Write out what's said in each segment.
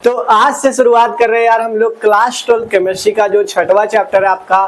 तो आज से शुरुआत कर रहे हैं यार हम लोग क्लास 12 केमिस्ट्री का जो छठवां चैप्टर है आपका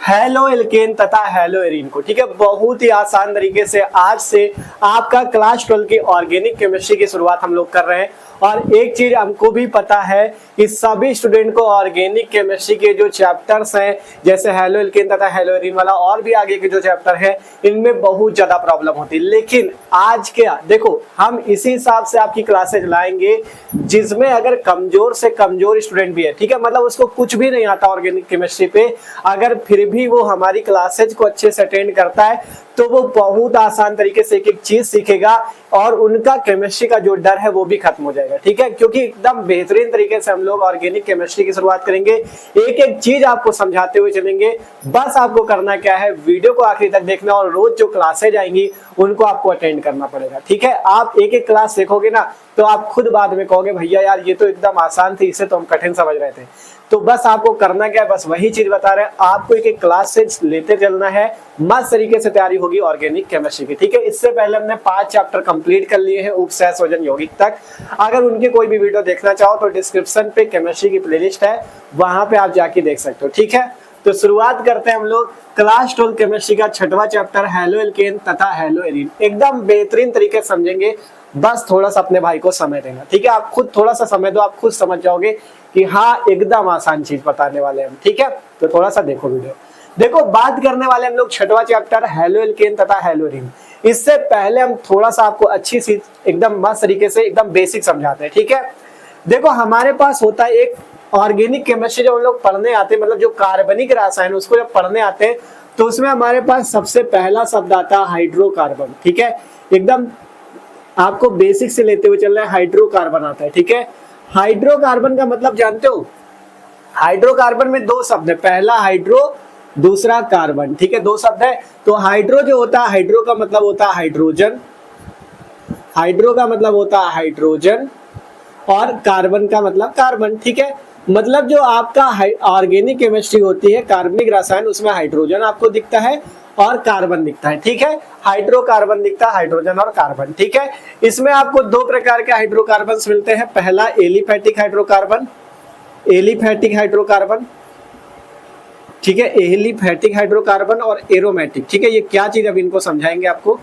हेलो एल्केन तथा हेलो एरीन को। ठीक है, बहुत ही आसान तरीके से आज से आपका क्लास 12 की ऑर्गेनिक केमिस्ट्री की शुरुआत हम लोग कर रहे हैं। और एक चीज हमको भी पता है कि सभी स्टूडेंट को ऑर्गेनिक केमिस्ट्री के जो चैप्टर्स हैं जैसे हेलो एल्केन तथा हेलो एरीन वाला और भी आगे के जो चैप्टर है इनमें बहुत ज्यादा प्रॉब्लम होती है। लेकिन आज क्या देखो, हम इसी हिसाब से आपकी क्लासेज लाएंगे जिसमें अगर कमजोर से कमजोर स्टूडेंट भी है, ठीक है, मतलब उसको कुछ भी नहीं आता ऑर्गेनिक केमिस्ट्री पे, अगर फिर भी वो हमारी क्लासेज को अच्छे से अटेंड करता है तो वो बहुत आसान तरीके से एक एक चीज सीखेगा और उनका केमिस्ट्री का जो डर है वो भी खत्म हो जाएगा। ठीक है, क्योंकि एकदम बेहतरीन तरीके से हम लोग ऑर्गेनिक केमिस्ट्री की शुरुआत करेंगे, एक एक चीज आपको समझाते हुए चलेंगे। बस आपको करना क्या है, वीडियो को आखिरी तक देखना और रोज जो क्लासेज आएंगी उनको आपको अटेंड करना पड़ेगा। ठीक है, आप एक एक क्लास देखोगे ना तो आप खुद बाद में कहोगे भैया यार ये तो एकदम आसान थी, इसे तो हम कठिन समझ रहे थे। तो बस आपको करना क्या है, बस वही चीज बता रहे हैं, आपको एक एक क्लास से लेते चलना है, मस्त तरीके से तैयारी होगी ऑर्गेनिक केमिस्ट्री की। ठीक है, इससे पहले हमने 5 चैप्टर कंप्लीट कर लिए हैं उपसय सोजन यौगिक तक। अगर उनके कोई भी वीडियो देखना चाहो तो डिस्क्रिप्शन पे केमिस्ट्री की प्लेलिस्ट है, वहां पे आप जाके देख सकते हो। ठीक है, तो शुरुआत करते हैं हम लोग क्लास 12 केमिस्ट्री का छठवां चैप्टर हेलो एल्केन तथा हेलो एरीन। एकदम बेहतरीन तरीके से समझेंगे, बस थोड़ा सा अपने भाई को समय देना। ठीक है, आप खुद थोड़ा सा समय दो, आप खुद समझ जाओगे कि हाँ एकदम आसान चीज बताने वाले हैं। ठीक है, तो थोड़ा सा देखो वीडियो। देखो, बात करने वाले हम लोग छठवां चैप्टर हेलो एल्केन तथा हेलो एरीन। इससे पहले हम थोड़ा सा आपको अच्छी सी एकदम मस्त तरीके से एकदम बेसिक समझाते हैं। ठीक है, देखो हमारे पास होता है एक ऑर्गेनिक केमिस्ट्री, जब हम लोग पढ़ने आते हैं, मतलब जो कार्बनिक रसायन उसको जब पढ़ने आते हैं तो उसमें हमारे पास सबसे पहला शब्द आता है हाइड्रोकार्बन। ठीक है, एकदम आपको बेसिक से लेते हुए चल रहा है, हाइड्रोकार्बन आता है। ठीक है, हाइड्रोकार्बन का मतलब जानते हो, हाइड्रोकार्बन में 2 शब्द है, पहला हाइड्रो दूसरा कार्बन। ठीक है, 2 शब्द है। तो हाइड्रो जो होता है, हाइड्रो का मतलब होता है हाइड्रोजन, हाइड्रो का मतलब होता है हाइड्रोजन और कार्बन का मतलब कार्बन। ठीक है, मतलब जो आपका ऑर्गेनिक केमिस्ट्री होती है, कार्बनिक रसायन, उसमें हाइड्रोजन आपको दिखता है और कार्बन दिखता है। ठीक है, हाइड्रोकार्बन दिखता है, हाइड्रोजन और कार्बन। ठीक है, इसमें आपको 2 प्रकार के हाइड्रोकार्बन मिलते हैं, पहला एलिफैटिक हाइड्रोकार्बन, एलिफैटिक हाइड्रोकार्बन। ठीक है, एलिफैटिक हाइड्रोकार्बन और एरोमेटिक। ठीक है, ये क्या चीज अब इनको समझाएंगे आपको।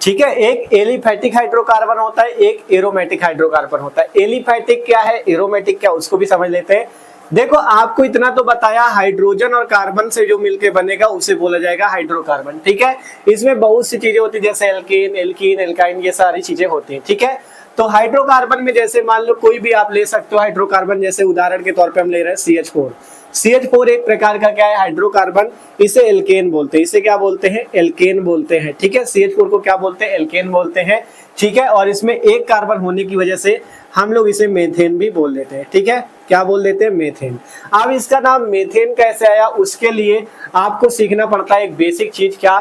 ठीक है, एक एलिफैटिक हाइड्रोकार्बन होता है, एक एरोमेटिक हाइड्रोकार्बन होता है। एलिफैटिक क्या है, एरोमेटिक क्या, उसको भी समझ लेते हैं। देखो, आपको इतना तो बताया, हाइड्रोजन और कार्बन से जो मिलके बनेगा उसे बोला जाएगा हाइड्रोकार्बन। ठीक है, इसमें बहुत सी चीजें होती है जैसे एल्केन, एल्कीन, एल्काइन, ये सारी चीजें होती हैं। ठीक है, तो हाइड्रोकार्बन में जैसे मान लो कोई भी आप ले सकते हो हाइड्रोकार्बन, जैसे उदाहरण के तौर पे हम ले रहे हैं CH4। CH4 एक प्रकार का क्या है, हाइड्रोकार्बन, इसे एल्केन बोलते हैं। इसे क्या बोलते हैं, एल्केन बोलते हैं। ठीक है, CH4 को क्या बोलते हैं, एल्केन बोलते हैं। ठीक है, और इसमें एक कार्बन होने की वजह से हम लोग इसे मेथेन भी बोल देते हैं। ठीक है, क्या बोल देते हैं, मेथेन। अब इसका नाम मेथेन कैसे आया, उसके लिए आपको सीखना पड़ता है एक बेसिक चीज, क्या,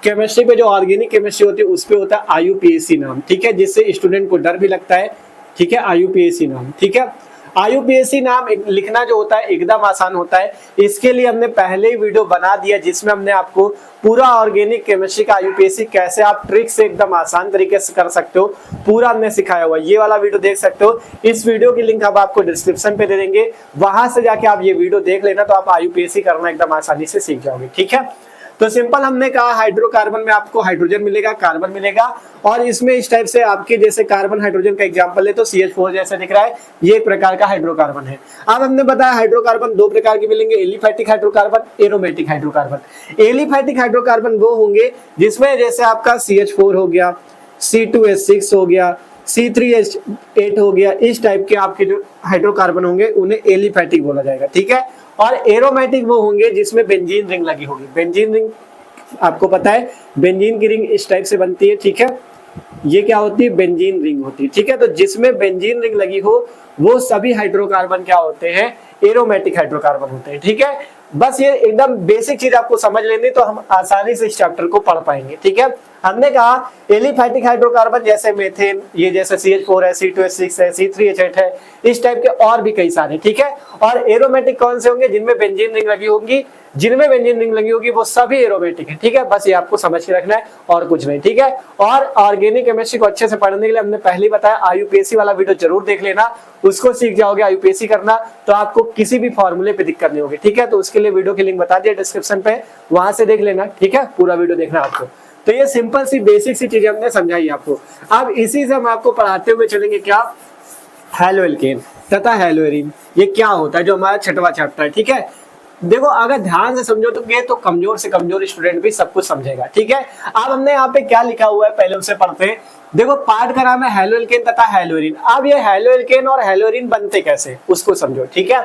केमिस्ट्री पे जो ऑर्गेनिक केमिस्ट्री होती है उस पे होता है IUPAC नाम। ठीक है, जिससे स्टूडेंट को डर भी लगता है। ठीक है, IUPAC नाम। ठीक है, IUPAC नाम लिखना जो होता है एकदम आसान होता है। इसके लिए हमने पहले ही वीडियो बना दिया जिसमें हमने आपको पूरा ऑर्गेनिक केमिस्ट्री का IUPAC कैसे आप ट्रिक से एकदम आसान तरीके से कर सकते हो, पूरा हमने सिखाया हुआ। ये वाला वीडियो देख सकते हो, इस वीडियो की लिंक अब आपको डिस्क्रिप्शन पे दे देंगे, वहां से जाके आप ये वीडियो देख लेना, तो आप IUPAC करना एकदम आसानी से सीख जाओगे। ठीक है, तो सिंपल हमने कहा हाइड्रोकार्बन में आपको हाइड्रोजन मिलेगा, कार्बन मिलेगा, और इसमें इस टाइप से आपके जैसे कार्बन हाइड्रोजन का एग्जांपल है तो CH4 जैसा दिख रहा है, ये एक प्रकार का हाइड्रोकार्बन है। अब हमने बताया हाइड्रोकार्बन 2 प्रकार के मिलेंगे, aliphatic hydrocarbon, aromatic hydrocarbon. Aliphatic hydrocarbon वो होंगे जिसमें जैसे आपका CH4 हो गया, C2H6 हो गया, C3H8 हो गया, इस टाइप के आपके जो हाइड्रोकार्बन होंगे उन्हें एलिफैटिक बोला जाएगा। ठीक है, और एरोमेटिक वो होंगे जिसमें बेंजीन रिंग लगी होगी। बेंजीन रिंग आपको पता है, बेंजीन की रिंग इस टाइप से बनती है। ठीक है, ये क्या होती है, बेंजीन रिंग होती है। ठीक है, तो जिसमें बेंजीन रिंग लगी हो वो सभी हाइड्रोकार्बन क्या होते हैं, एरोमेटिक हाइड्रोकार्बन होते हैं। ठीक है, बस ये एकदम बेसिक चीज आपको समझ लेनी तो हम आसानी से इस चैप्टर को पढ़ पाएंगे। ठीक है, हमने कहा एलिफैटिक हाइड्रोकार्बन जैसे मेथेन, ये जैसे CH4 है, C2H6 है, C3H8 है, इस टाइप के और भी कई सारे, ठीक है। और एरोमेटिक कौन से होंगे? जिनमें बेंजीन रिंग लगी होगी, जिनमें बेंजीन रिंग लगी होगी वो सभी एरोमेटिक है, ठीक है। बस ये आपको समझ के रखना है और कुछ नहीं, ठीक है। और ऑर्गेनिक केमिस्ट्री को अच्छे से पढ़ने के लिए हमने पहले बताया IUPAC वाला वीडियो जरूर देख लेना, उसको सीख जाओगे IUPAC करना, तो आपको किसी भी फॉर्मूले पे दिक्कत नहीं होगी, ठीक है। तो उसके लिए वीडियो की लिंक बता दिया डिस्क्रिप्शन पे, वहां से देख लेना, ठीक है। पूरा वीडियो देखना आपको। तो ये सिंपल सी बेसिक सी चीजें हमने समझाई आपको। अब इसी से हम आपको पढ़ाते हुए चलेंगे क्या, हैलो एल्केन तथा हैलो एरीन, ये क्या होता है, जो हमारा छठवां चैप्टर है, ठीक है। देखो अगर ध्यान से समझो तो ये तो कमजोर से कमजोर स्टूडेंट भी सब कुछ समझेगा, ठीक है। अब हमने यहाँ पे क्या लिखा हुआ है पहले उसे पढ़ते हैं। देखो पार्ट का नाम है हैलो एल्केन तथा हैलो एरीन। अब ये हैलो एल्केन और हैलो एरीन बनते कैसे उसको समझो, ठीक है।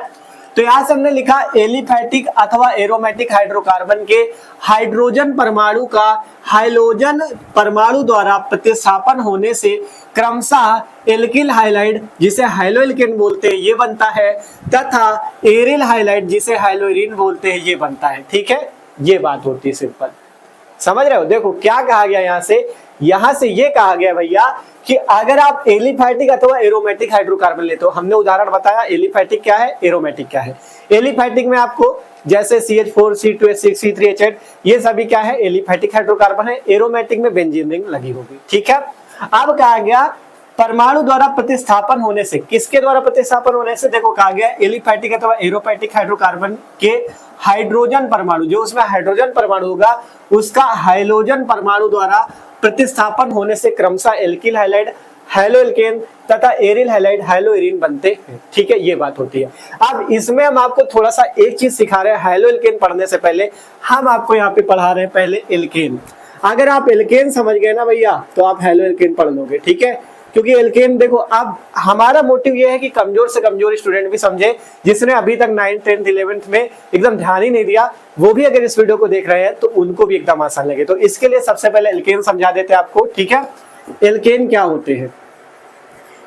तो यहां से हमने लिखा एलिफैटिक अथवा एरोमेटिक हाइड्रोकार्बन के हाइड्रोजन परमाणु का हाइलोजन परमाणु द्वारा प्रतिस्थापन होने से क्रमशः एल्किल हाइलाइड जिसे हैलो एल्केन बोलते हैं ये बनता है, तथा एरिल हाइलाइड जिसे हैलो एरीन बोलते हैं ये बनता है, ठीक है। ये बात होती है सिंपल, समझ रहे हो। देखो क्या कहा गया यहाँ से ये कहा गया भैया कि अगर आप एलिफैटिक अथवा एरोमेटिक हाइड्रोकार्बन लेते हो, हमने उदाहरण बताया एलिफैटिक क्या है, एरोमेटिक क्या है। एलिफैटिक में आपको जैसे CH4, C2H6, C3H8 ये सभी क्या है, एलिफैटिक हाइड्रोकार्बन है। एरोमेटिक में बेंजीन रिंग लगी होगी, ठीक है। अब कहा गया परमाणु द्वारा प्रतिस्थापन होने से, किसके द्वारा प्रतिस्थापन होने से? देखो कहा गया एलिफैटिक अथवा एरोमेटिक हाइड्रोकार्बन के हाइड्रोजन परमाणु, जो उसमें हाइड्रोजन परमाणु होगा उसका हाइलोजन परमाणु द्वारा प्रतिस्थापन होने से क्रमशः एल्किल हाइलाइड, हैलो एल्केन तथा एरिल हाइलाइड, हैलो एरीन बनते हैं, ठीक है। ये बात होती है। अब इसमें हम आपको थोड़ा सा एक चीज सिखा रहे हैं, हैलो एल्केन पढ़ने से पहले हम आपको यहाँ पे पढ़ा रहे हैं पहले एल्केन। अगर आप एल्केन समझ गए ना भैया तो आप हैलो एल्केन पढ़ लोगे, ठीक है। क्योंकि एल्केन देखो, अब हमारा मोटिव ये है कि कमजोर से कमजोर स्टूडेंट भी समझे, जिसने अभी तक 9th 10th 11th में एकदम ध्यान ही नहीं दिया, वो भी अगर इस वीडियो को देख रहे हैं तो उनको भी एकदम आसान लगे। तो इसके लिए सबसे पहले एल्केन समझा देते हैं आपको, ठीक है। एल्केन क्या होते हैं?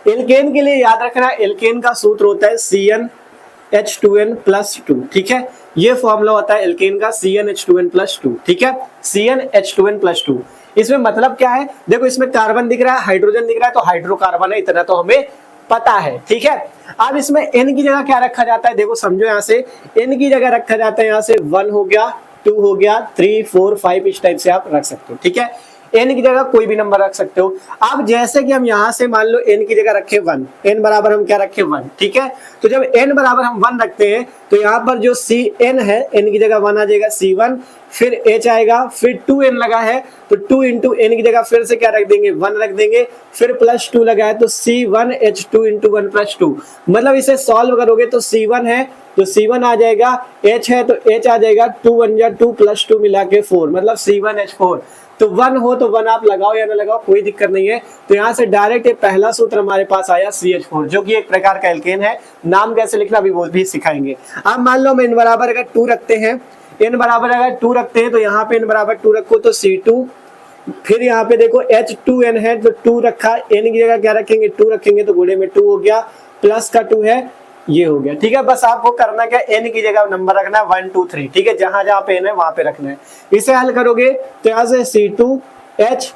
एल्केन के लिए याद रखना, एल्केन का सूत्र होता है CnH2n+2, ठीक है। ये फॉर्मूला होता है एल्केन का CnH2n+2, ठीक है। CnH2n+2 इसमें मतलब क्या है? देखो इसमें कार्बन दिख रहा है, हाइड्रोजन दिख रहा है, तो हाइड्रोकार्बन है, इतना तो हमें पता है, ठीक है। अब इसमें n की जगह क्या रखा जाता है? देखो समझो, यहाँ से n की जगह रखा जाता है, यहाँ से 1 हो गया, 2 हो गया, 3 4 5 इस टाइप से आप रख सकते हो, ठीक है। n की जगह कोई भी नंबर रख सकते हो। अब जैसे कि हम यहाँ से मान लो n की जगह रखे 1, n बराबर हम क्या रखे 1, ठीक है। तो जब n बराबर हम 1 रखते हैं तो यहाँ पर जो Cn है, n की जगह 1 आ जाएगा, C1, फिर H आएगा, फिर 2n लगा है तो 2 इंटू n की जगह फिर से क्या रख देंगे, 1 रख देंगे, फिर +2 लगा है तो C1H2 इंटू 1 + 2, मतलब इसे सॉल्व करोगे तो C1 है तो C1 आ जाएगा, H है तो H आ जाएगा, 2 1 जा 2 + 2 मिला के 4, मतलब C1H4। तो 1 हो तो 1 आप लगाओ या ना लगाओ कोई दिक्कत नहीं है। तो यहाँ से डायरेक्ट एक पहला सूत्र हमारे पास आया CH4, जो कि एक प्रकार का एल्केन है। नाम कैसे लिखना अभी वो भी सिखाएंगे। अब मान लो हम n बराबर अगर 2 रखते हैं, n बराबर अगर 2 रखते हैं तो यहाँ पे n बराबर 2 रखो तो C2, फिर यहाँ पे देखो H2n है तो 2 रखा, n की जगह क्या रखेंगे, 2 रखेंगे तो गुणे में 2 हो गया, प्लस का 2 है, ये हो गया, ठीक है। बस आपको करना क्या, n की जगह नंबर रखना है 1 2 3, ठीक है। जहां जहां पे n है वहां पे रखना है। इसे हल करोगे तो यहाँ से C2H,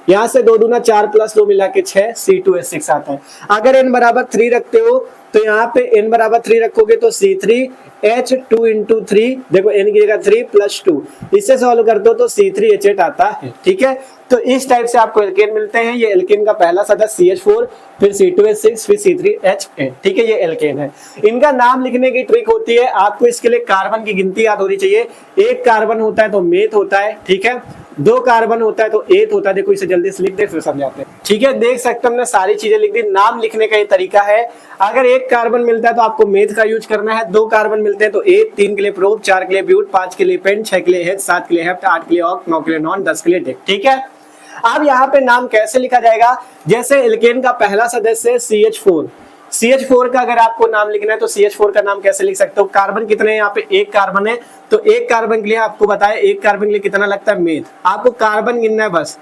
यहाँ से 2 दूना 4 + 2 मिला के 6, C2H6 आता है। अगर n बराबर 3 रखते हो तो यहाँ पे n बराबर 3 रखोगे तो C3H2 इंटू 3, देखो n की जगह 3 + 2, इससे सॉल्व कर दो तो C3H8 आता है, ठीक है। तो इस टाइप से आपको एल्केन मिलते हैं। ये एल्केन का पहला सदस्य CH4, फिर C2H6, फिर C3H8, ठीक है। ये एल्केन है। इनका नाम लिखने की ट्रिक होती है, आपको इसके लिए कार्बन की गिनती याद होनी चाहिए। 1 कार्बन होता है तो मेथ होता है, ठीक है। 2 कार्बन होता है तो एथ होता है। देखो इसे जल्दी से लिख दे फिर समझाते हैं, ठीक है। देख सकते हो हमने सारी चीजें लिख दी। नाम लिखने का ये तरीका है। अगर 1 कार्बन मिलता है तो आपको मेथ का यूज करना है, 2 कार्बन मिलते हैं तो एथ, 3 के लिए प्रोप, 4 के लिए ब्यूट, 5 के लिए पेंट, 6 के लिए हेच, 7 के लिए हेप्ट, 8 के लिए ऑक्ट, 9 के लिए नॉन, 10 के लिए डेक, ठीक है। अब यहाँ पे नाम कैसे लिखा जाएगा, जैसे एल्केन का पहला सदस्य है CH4, CH4 का अगर आपको नाम लिखना है तो CH4 का नाम कैसे लिख सकते हो? कार्बन कितने हैं यहाँ पे, 1 कार्बन है तो 1 कार्बन के लिए आपको बताया 1 कार्बन के लिए कितना लगता है मेथ, आपको कार्बन गिनना है, बस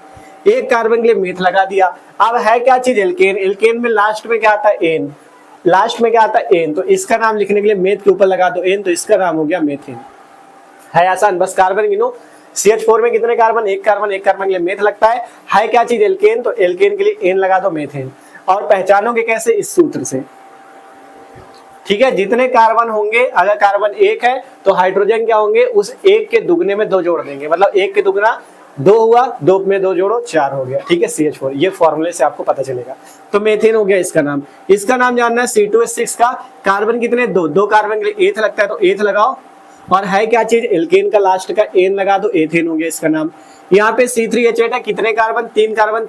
1 कार्बन के लिए मेथ लगा दिया। अब है क्या चीज एल्केन, एल्केन में लास्ट में क्या आता है एन, लास्ट में क्या आता है एन, तो इसका नाम लिखने के लिए मेथ के ऊपर लगा दो एन, तो इसका नाम हो गया मेथेन। है आसान, बस कार्बन गिनो। CH4 में कितने कार्बन, एक कार्बन, एक कार्बन के लिए मेथ लगता है क्या चीज, एल्केन, तो एल्केन के लिए एन लगा दो, मेथेन। और पहचानोगे कैसे, इस सूत्र से, ठीक है। जितने कार्बन होंगे, अगर कार्बन एक है तो हाइड्रोजन क्या होंगे, उस एक के दुगने में दो जोड़ देंगे, मतलब एक के दुगना दो हुआ, दो में दो जोड़ो चार हो गया, ठीक है, CH4। ये फॉर्मूले से आपको पता चलेगा। तो मेथेन हो गया इसका नाम। इसका नाम जानना है C2H6 का, कार्बन कितने, दो कार्बन के लिए एथ लगता है तो एथ लगाओ, और है क्या चीज, एल्केन का लास्ट का एन लगा दो, एथेन हो गया इसका नाम। यहाँ पे C3H8 है, कितने कार्बन, तीन कार्बन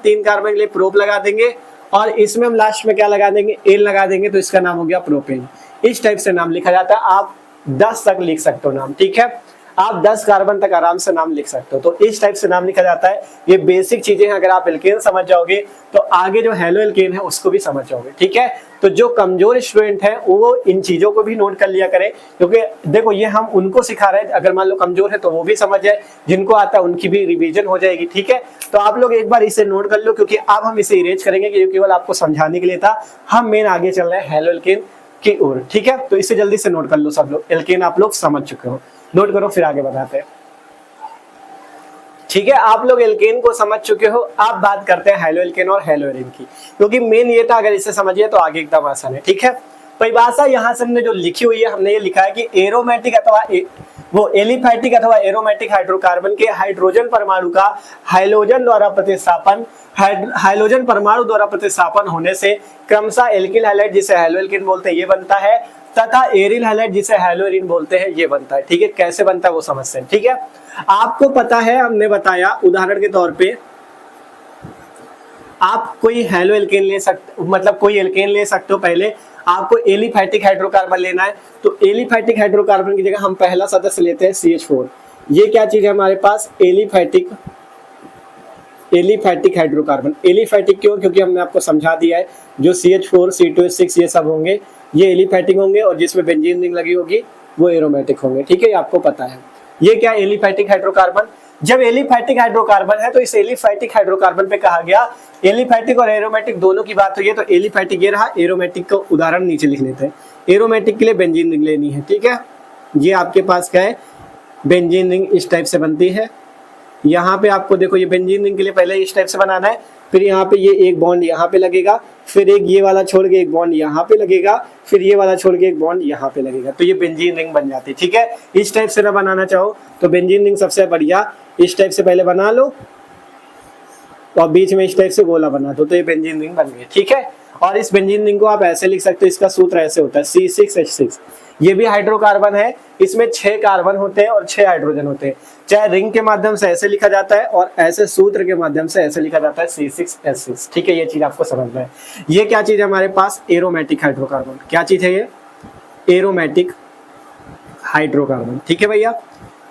के लिए प्रोप लगा देंगे, और इसमें हम लास्ट में क्या लगा देंगे, एन लगा देंगे, तो इसका नाम हो गया प्रोपेन। इस टाइप से नाम लिखा जाता है। आप 10 तक लिख सकते हो नाम, ठीक है, आप 10 कार्बन तक आराम से नाम लिख सकते हो। तो इस टाइप से नाम लिखा जाता है। ये बेसिक चीजें हैं, अगर आप एल्केन समझ जाओगे तो आगे जो हेलो एल्केन है उसको भी समझ जाओगे, ठीक है। तो जो कमजोर स्टूडेंट है वो इन चीजों को भी नोट कर लिया करें, क्योंकि देखो ये हम उनको सिखा रहे हैं, अगर मान लो कमजोर है तो वो भी समझ जाए, जिनको आता है उनकी भी रिवीजन हो जाएगी, ठीक है। तो आप लोग एक बार इसे नोट कर लो, क्योंकि अब हम इसे इरेज करेंगे, कि केवल आपको समझाने के लिए था। हम मेन आगे चल रहे हैं हेलो एल्केन की ओर, ठीक है। तो इसे जल्दी से नोट कर लो सब लोग, एल्केन आप लोग समझ चुके हो, नोट करो फिर आगे बताते हैं, ठीक है। आप लोग एल्केन को समझ चुके हो, आप बात करते हैं हेलो एल्केन और हेलो एरिन की, क्योंकि मेन ये था, अगर इसे समझिए तो आगे एकदम आसान है, ठीक है। परिभाषा यहाँ से हमने जो लिखी हुई है, हमने ये लिखा है कि एरोमेटिक अथवा वो एलिफैटिक अथवा एरोमेटिक हाइड्रोकार्बन के हाइड्रोजन परमाणु का हाइलोजन द्वारा प्रतिस्थापन, हाइलोजन परमाणु द्वारा प्रतिस्थापन होने से क्रमशः एल्किल हैलाइड, जिसे हेलो एल्केन बोलते हैं, ये बनता है, तथा एरिल हैलाइड, जिसे हेलो एरिन बोलते हैं, ये बनता है, ठीक है। कैसे बनता है वो समझते हैं, ठीक है। आपको पता है, हमने बताया उदाहरण के तौर पे, आप कोई हेलो एल्केन ले सकते, मतलब कोई एल्केन ले सकते हो, पहले आपको एलिफैटिक हाइड्रोकार्बन लेना है, तो एलिफैटिक हाइड्रोकार्बन की जगह हम पहला सदस्य लेते हैं CH4। ये क्या चीज है हमारे पास, एलिफैटिक हाइड्रोकार्बन। एलिफैटिक क्यों, क्योंकि हमने आपको समझा दिया है, जो CH4 C2H6 ये सब होंगे ये एलिफैटिक होंगे, और जिसमें बेंजीन रिंग लगी होगी वो एरोमेटिक होंगे, ठीक है, ये आपको पता है। ये क्या, एलिफैटिक हाइड्रोकार्बन। जब एलिफैटिक हाइड्रोकार्बन है तो इस एलिफैटिक हाइड्रोकार्बन पे कहा गया, एलिफैटिक और एरोमेटिक दोनों की बात हुई है, तो एलिफैटिक ये रहा, एरोमेटिक का उदाहरण नीचे लिख लेते हैं। एरोमेटिक के लिए बेंजीन रिंग लेनी है, ठीक है। ये आपके पास क्या है, बेंजीन रिंग इस टाइप से बनती है। यहाँ पे आपको देखो, ये बेंजीन रिंग के लिए पहले इस टाइप से बनाना है, फिर यहाँ पे ये एक बॉन्ड यहाँ पे लगेगा, फिर एक ये वाला छोड़ के एक बॉन्ड यहाँ पे लगेगा, फिर ये वाला छोड़ के एक बॉन्ड यहाँ पे लगेगा, तो ये बेंजीन रिंग बन जाती है, ठीक है। इस टाइप से ना बनाना चाहो तो बेंजीन रिंग सबसे बढ़िया, इस टाइप से पहले बना लो और बीच में इस टाइप से गोला बना दो, तो ये बेंजीन रिंग बन गई, ठीक है। और इस बेंजीन रिंग को आप ऐसे लिख सकते हो, इसका सूत्र ऐसे होता है C6H6। ये भी हाइड्रोकार्बन है, इसमें 6 कार्बन होते हैं और 6 हाइड्रोजन होते हैं। चाहे रिंग के माध्यम से ऐसे लिखा जाता है और ऐसे सूत्र के माध्यम से ऐसे लिखा जाता है C6H6, ठीक है। ये चीज आपको समझना है। ये क्या चीज है हमारे पास, एरोमेटिक हाइड्रोकार्बन। क्या चीज है ये, एरोमेटिक हाइड्रोकार्बन, ठीक है भैया।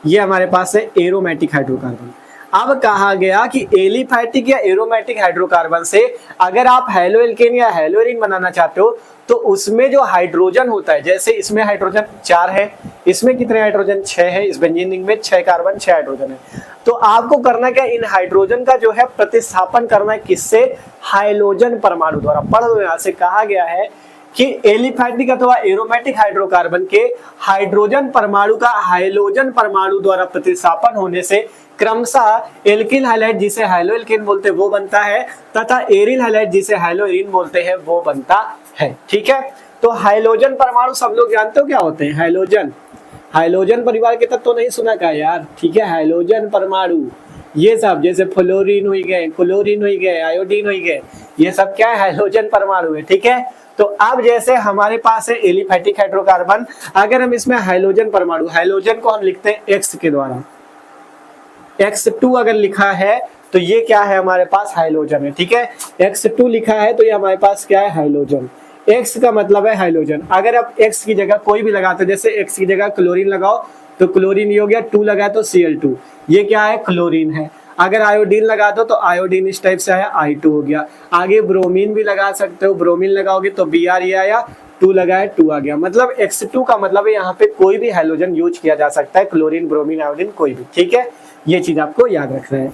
ये हमारे पास है एरोमेटिक हाइड्रोकार्बन। अब कहा गया कि एलिफैटिक या एरोमेटिक हाइड्रोकार्बन से अगर आप हेलो एल्केन या हेलो एरिन बनाना चाहते हो, तो उसमें जो हाइड्रोजन होता है, जैसे इसमें हाइड्रोजन 4 है, इसमें कितने हाइड्रोजन 6 है, इस बेंजीन रिंग में 6 कार्बन 6 हाइड्रोजन है। तो आपको करना क्या, इन हाइड्रोजन का जो है प्रतिस्थापन करना है, किससे, हाइलोजन परमाणु द्वारा। पढ़ लो, यहाँ से कहा गया है कि एलिफैटिक अथवा एरोमेटिक हाइड्रोकार्बन के हाइड्रोजन परमाणु का हाइलोजन परमाणु द्वारा प्रतिस्थापन होने से क्रमशः एल्किल हैलाइड, जिसे हेलो एल्केन बोलते हैं, वो बनता है, तथा एरिल हैलाइड, जिसे हेलो एरिन बोलते हैं, वो बनता है, ठीक है। तो हाइलोजन परमाणु सब लोग जानते हो क्या होते हैं, हाइलोजन परिवार के तत्व तो नहीं सुना का यार, ठीक है। हाइलोजन परमाणु ये सब, जैसे फ्लोरीन हुई गए, आयोडीन हुई गए, ये सब क्या है, हाइलोजन परमाणु है, ठीक है। तो अब जैसे हमारे पास है एलिफैटिक हाइड्रोकार्बन, अगर हम इसमें हाइलोजन परमाणु, हाइलोजन को हम लिखते हैं X के द्वारा, X2 अगर लिखा है तो ये क्या है हमारे पास, हाइलोजन है, ठीक है। X2 लिखा है तो ये हमारे पास क्या है, हाइलोजन। X का मतलब है हाइलोजन। अगर आप X की जगह कोई भी लगाते, जैसे X की जगह क्लोरीन लगाओ तो क्लोरीन ये हो गया, 2 लगाए तो Cl2, ये क्या है, क्लोरीन है। अगर आयोडीन लगा दो तो आयोडीन इस टाइप से आया, I2 हो गया। आगे ब्रोमीन भी लगा सकते हो, ब्रोमीन लगाओगे तो Br ये आया, 2 लगाया 2 आ गया। मतलब X2 का मतलब है यहाँ पे कोई भी हाइलोजन यूज किया जा सकता है, क्लोरीन, ब्रोमीन, आयोडीन, कोई भी, ठीक है। ये चीज आपको याद रखना है,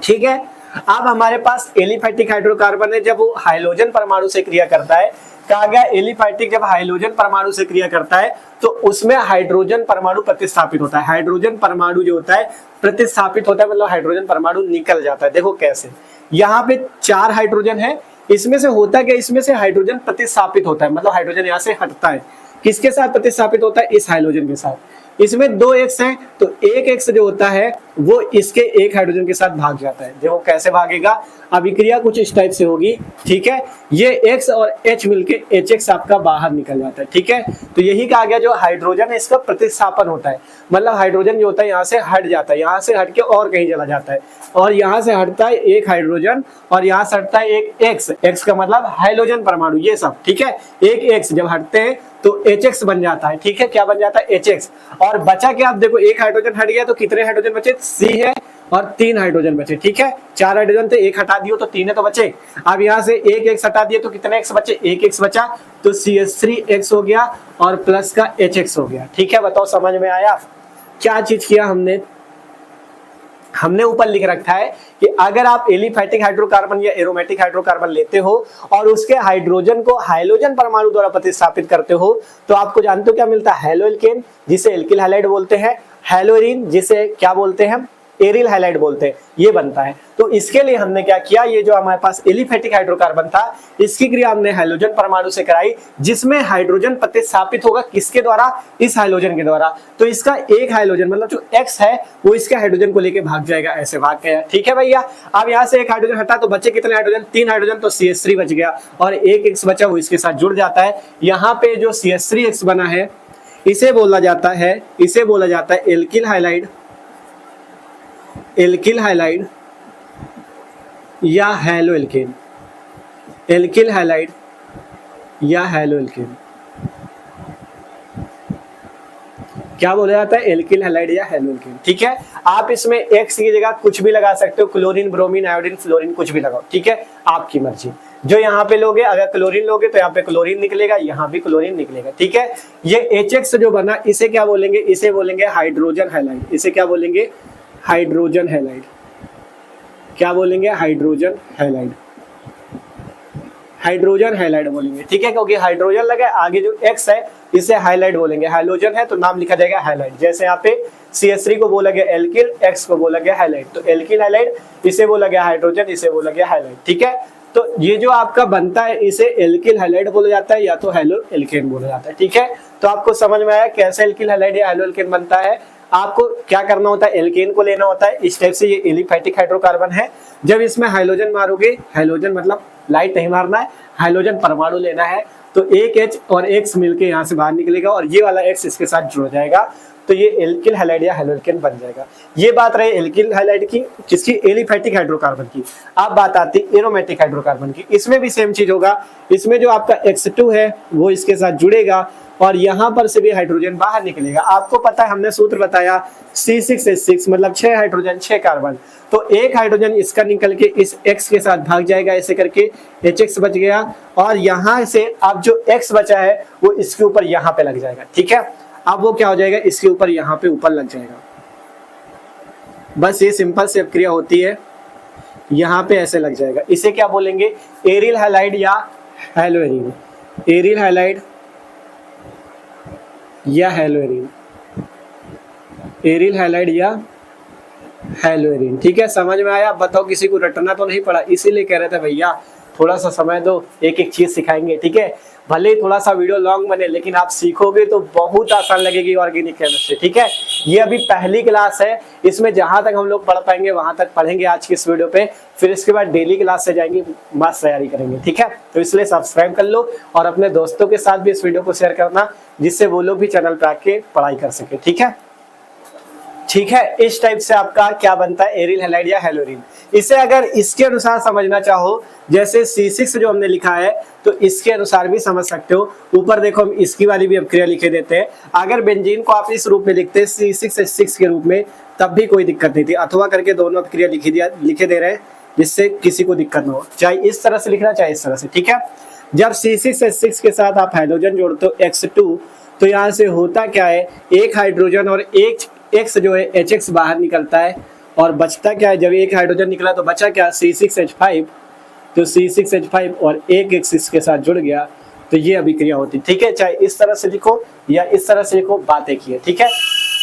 ठीक है। अब हमारे पास एलिफैटिक हाइड्रोकार्बन है, जब वो हाइलोजन परमाणु से क्रिया करता है, कहा गया एलिफैटिक जब हाइड्रोजन परमाणु से क्रिया करता है तो उसमें हाइड्रोजन परमाणु प्रतिस्थापित होता है। हाइड्रोजन परमाणु जो होता है प्रतिस्थापित होता है, मतलब हाइड्रोजन परमाणु निकल जाता है। देखो कैसे, यहाँ पे 4 हाइड्रोजन है, इसमें से होता क्या, इसमें से हाइड्रोजन प्रतिस्थापित होता है, मतलब हाइड्रोजन यहाँ से हटता है। किसके साथ प्रतिस्थापित होता है, इस हाइड्रोजन के साथ। इसमें 2 एक्स हैं तो एक एक्स जो होता है वो इसके एक हाइड्रोजन के साथ भाग जाता है। देखो कैसे भागेगा, अभिक्रिया कुछ इस टाइप से होगी, ठीक है। ये एक्स और एच मिलके HX आपका बाहर निकल जाता है, ठीक है। तो यही कहा गया जो हाइड्रोजन है इसका प्रतिस्थापन होता है, मतलब हाइड्रोजन जो होता है यहाँ से हट जाता है, यहाँ से हट के और कहीं चला जाता है, और यहाँ से हटता है एक हाइड्रोजन और यहाँ से हटता है एक एक्स। एक्स का मतलब हाइड्रोजन परमाणु, ये सब, ठीक है। एक एक्स जब हटते हैं तो HX बन जाता है, ठीक है। क्या बन जाता है, HX। और बचा क्या, आप देखो एक हाइड्रोजन हट गया तो कितने हाइड्रोजन बचे, C है और 3 हाइड्रोजन बचे, ठीक है। 4 हाइड्रोजन थे, एक हटा दियो तो 3 है तो बचे। अब यहाँ से एक एक्स हटा दिए तो कितने एक्स बचे, एक एक्स बचा, तो CH3X हो गया और प्लस का HX हो गया, ठीक है। बताओ समझ में आया। क्या चीज किया हमने ऊपर लिख रखा है कि अगर आप एलिफैटिक हाइड्रोकार्बन या एरोमेटिक हाइड्रोकार्बन लेते हो और उसके हाइड्रोजन को हाइड्रोजन परमाणु द्वारा प्रतिस्थापित करते हो तो आपको जानते हो क्या मिलता है, हेलो एल्केन जिसे एल्किल हैलाइड बोलते हैं, हेलोरीन जिसे क्या बोलते हैं, एरिल हैलाइड बोलते हैं, ये बनता है। तो इसके लिए हमने क्या किया, ये जो हमारे पास एलिफैटिक हाइड्रोकार्बन था इसकी क्रिया हमने हाइड्रोजन परमाणु से कराई, जिसमें हाइड्रोजन प्रतिस्थापित होगा किसके द्वारा, इस हाइड्रोजन के द्वारा। तो इसका एक हाइड्रोजन मतलब जो एक्स है वो इसके हाइड्रोजन को लेके भाग जाएगा, ऐसे भाग गया, ठीक है भैया। अब यहाँ से एक हाइड्रोजन हटा तो बचे कितने हाइड्रोजन, 3 हाइड्रोजन, तो CH3 बच गया और एक एक्स बचा वो इसके साथ जुड़ जाता है। यहाँ पे जो CH3X बना है इसे बोला जाता है एल्किल हाइलाइड, एल्किल हाइलाइड या हैलो एल्केन, एल्किल हाइलाइड या हैलो एल्केन। क्या बोला जाता है, एल्किल हैलाइड या हैलो एल्केन, ठीक है। आप इसमें एक्स की जगह कुछ भी लगा सकते हो, क्लोरीन, ब्रोमीन, आयोडीन, फ्लोरीन, कुछ भी लगाओ, ठीक है, आपकी मर्जी। जो यहाँ पे लोगे, अगर क्लोरीन लोगे तो यहाँ पे क्लोरीन निकलेगा, यहाँ भी क्लोरीन निकलेगा, ठीक है। ये HX जो बना इसे क्या बोलेंगे, इसे बोलेंगे हाइड्रोजन हैलाइड, इसे क्या बोलेंगे, हाइड्रोजन हैलाइड। क्या बोलेंगे, हाइड्रोजन हैलाइड, हाइड्रोजन हैलाइड बोलेंगे, ठीक है, क्योंकि हाइड्रोजन लगा आगे जो एक्स है इसे हाइलाइड बोलेंगे, हाइड्रोजन है तो नाम लिखा जाएगा हाइलाइड। जैसे यहाँ पे CH3 को बोला गया एल्किल, एक्स को बोला गया हाइलाइड, तो एल्किल हाइलाइड, इसे बोला गया हाइड्रोजन, इसे बोला गया हाइलाइड, ठीक है। तो ये जो आपका बनता है इसे एल्किल हाइलाइड बोला जाता है या तो हैलो एल्केन बोला जाता है, ठीक है। तो आपको समझ में आया कैसे एल्किल हाइलाइड या हैलो एल्केन बनता है। आपको क्या करना होता है, एल्केन को लेना होता है, इस टाइप से ये एलिफैटिक हाइड्रोकार्बन है। जब इसमें हाइड्रोजन मारोगे, हाइड्रोजन मतलब लाइट नहीं मारना है, हाइड्रोजन परमाणु लेना है, तो एक H और X मिलके यहाँ से बाहर निकलेगा और ये वाला X इसके साथ जुड़ जाएगा, तो ये एल्किल हैलाइड या हैलो एल्केन बन जाएगा। ये बात रही एल्किल हैलाइड की, जिसकी एलिफैटिक हाइड्रोकार्बन की। अब बात आती एरोमेटिक हाइड्रोकार्बन की, इसमें भी सेम चीज होगा। इसमें जो आपका X2 है वो इसके साथ जुड़ेगा और यहाँ पर से भी हाइड्रोजन बाहर निकलेगा। आपको पता है, हमने सूत्र बताया C6H6 मतलब 6 हाइड्रोजन 6 कार्बन, तो एक हाइड्रोजन इसका निकल के इस X के साथ भाग जाएगा, ऐसे करके HX बच गया और यहाँ से अब जो X बचा है वो इसके ऊपर यहाँ पे लग जाएगा, ठीक है। अब वो क्या हो जाएगा, इसके ऊपर यहाँ पे ऊपर लग जाएगा। बस ये सिंपल से क्रिया होती है, यहाँ पे ऐसे लग जाएगा। इसे क्या बोलेंगे, एरिल हैलाइड या हैलो एरिन, एरिल हैलाइड या हैलो एरिन, एरिल हैलाइड या हैलो एरिन, ठीक है। समझ में आया। बताओ किसी को रटना तो नहीं पड़ा, इसीलिए कह रहे थे भैया थोड़ा सा समय दो, एक एक चीज सिखाएंगे, ठीक है। भले ही थोड़ा सा वीडियो लॉन्ग बने लेकिन आप सीखोगे तो बहुत आसान लगेगी ऑर्गेनिक केमिस्ट्री, ठीक है। ये अभी पहली क्लास है, इसमें जहां तक हम लोग पढ़ पाएंगे वहां तक पढ़ेंगे आज की इस वीडियो पे, फिर इसके बाद डेली क्लास से जाएंगे, मस्त तैयारी करेंगे, ठीक है। तो इसलिए सब्सक्राइब कर लो और अपने दोस्तों के साथ भी इस वीडियो को शेयर करना, जिससे वो लोग भी चैनल पे आके पढ़ाई कर सके, ठीक है। ठीक है, इस टाइप से आपका क्या बनता है, एरिल हैलाइड या हैलोरीन। इसे अगर इसके अनुसार समझना चाहो, जैसे C6 जो हमने लिखा है तो इसके अनुसार भी समझ सकते हो। ऊपर देखो हम इसकी वाली भी अपक्रिया लिखे देते हैं। अगर बेंजीन को आप इस रूप में लिखते हैं C6H6 के रूप में तब भी कोई दिक्कत नहीं थी, अथवा करके दोनों अपक्रिया लिखे दे रहे हैं जिससे किसी को दिक्कत ना हो, चाहे इस तरह से लिखना चाहे इस तरह से, ठीक है। जब C6H6 के साथ आप हाइड्रोजन जोड़ते हो X2 तो यहाँ से होता क्या है, एक हाइड्रोजन और एक X जो है HX बाहर निकलता है और बचता क्या है, जब एक हाइड्रोजन निकला तो बचा क्या, C6H5, तो C6H5 और एक X इसके साथ जुड़ गया तो ये अभिक्रिया होती है। ठीक है, चाहे इस तरह से लिखो या इस तरह से लिखो, बात एक ही है। ठीक है,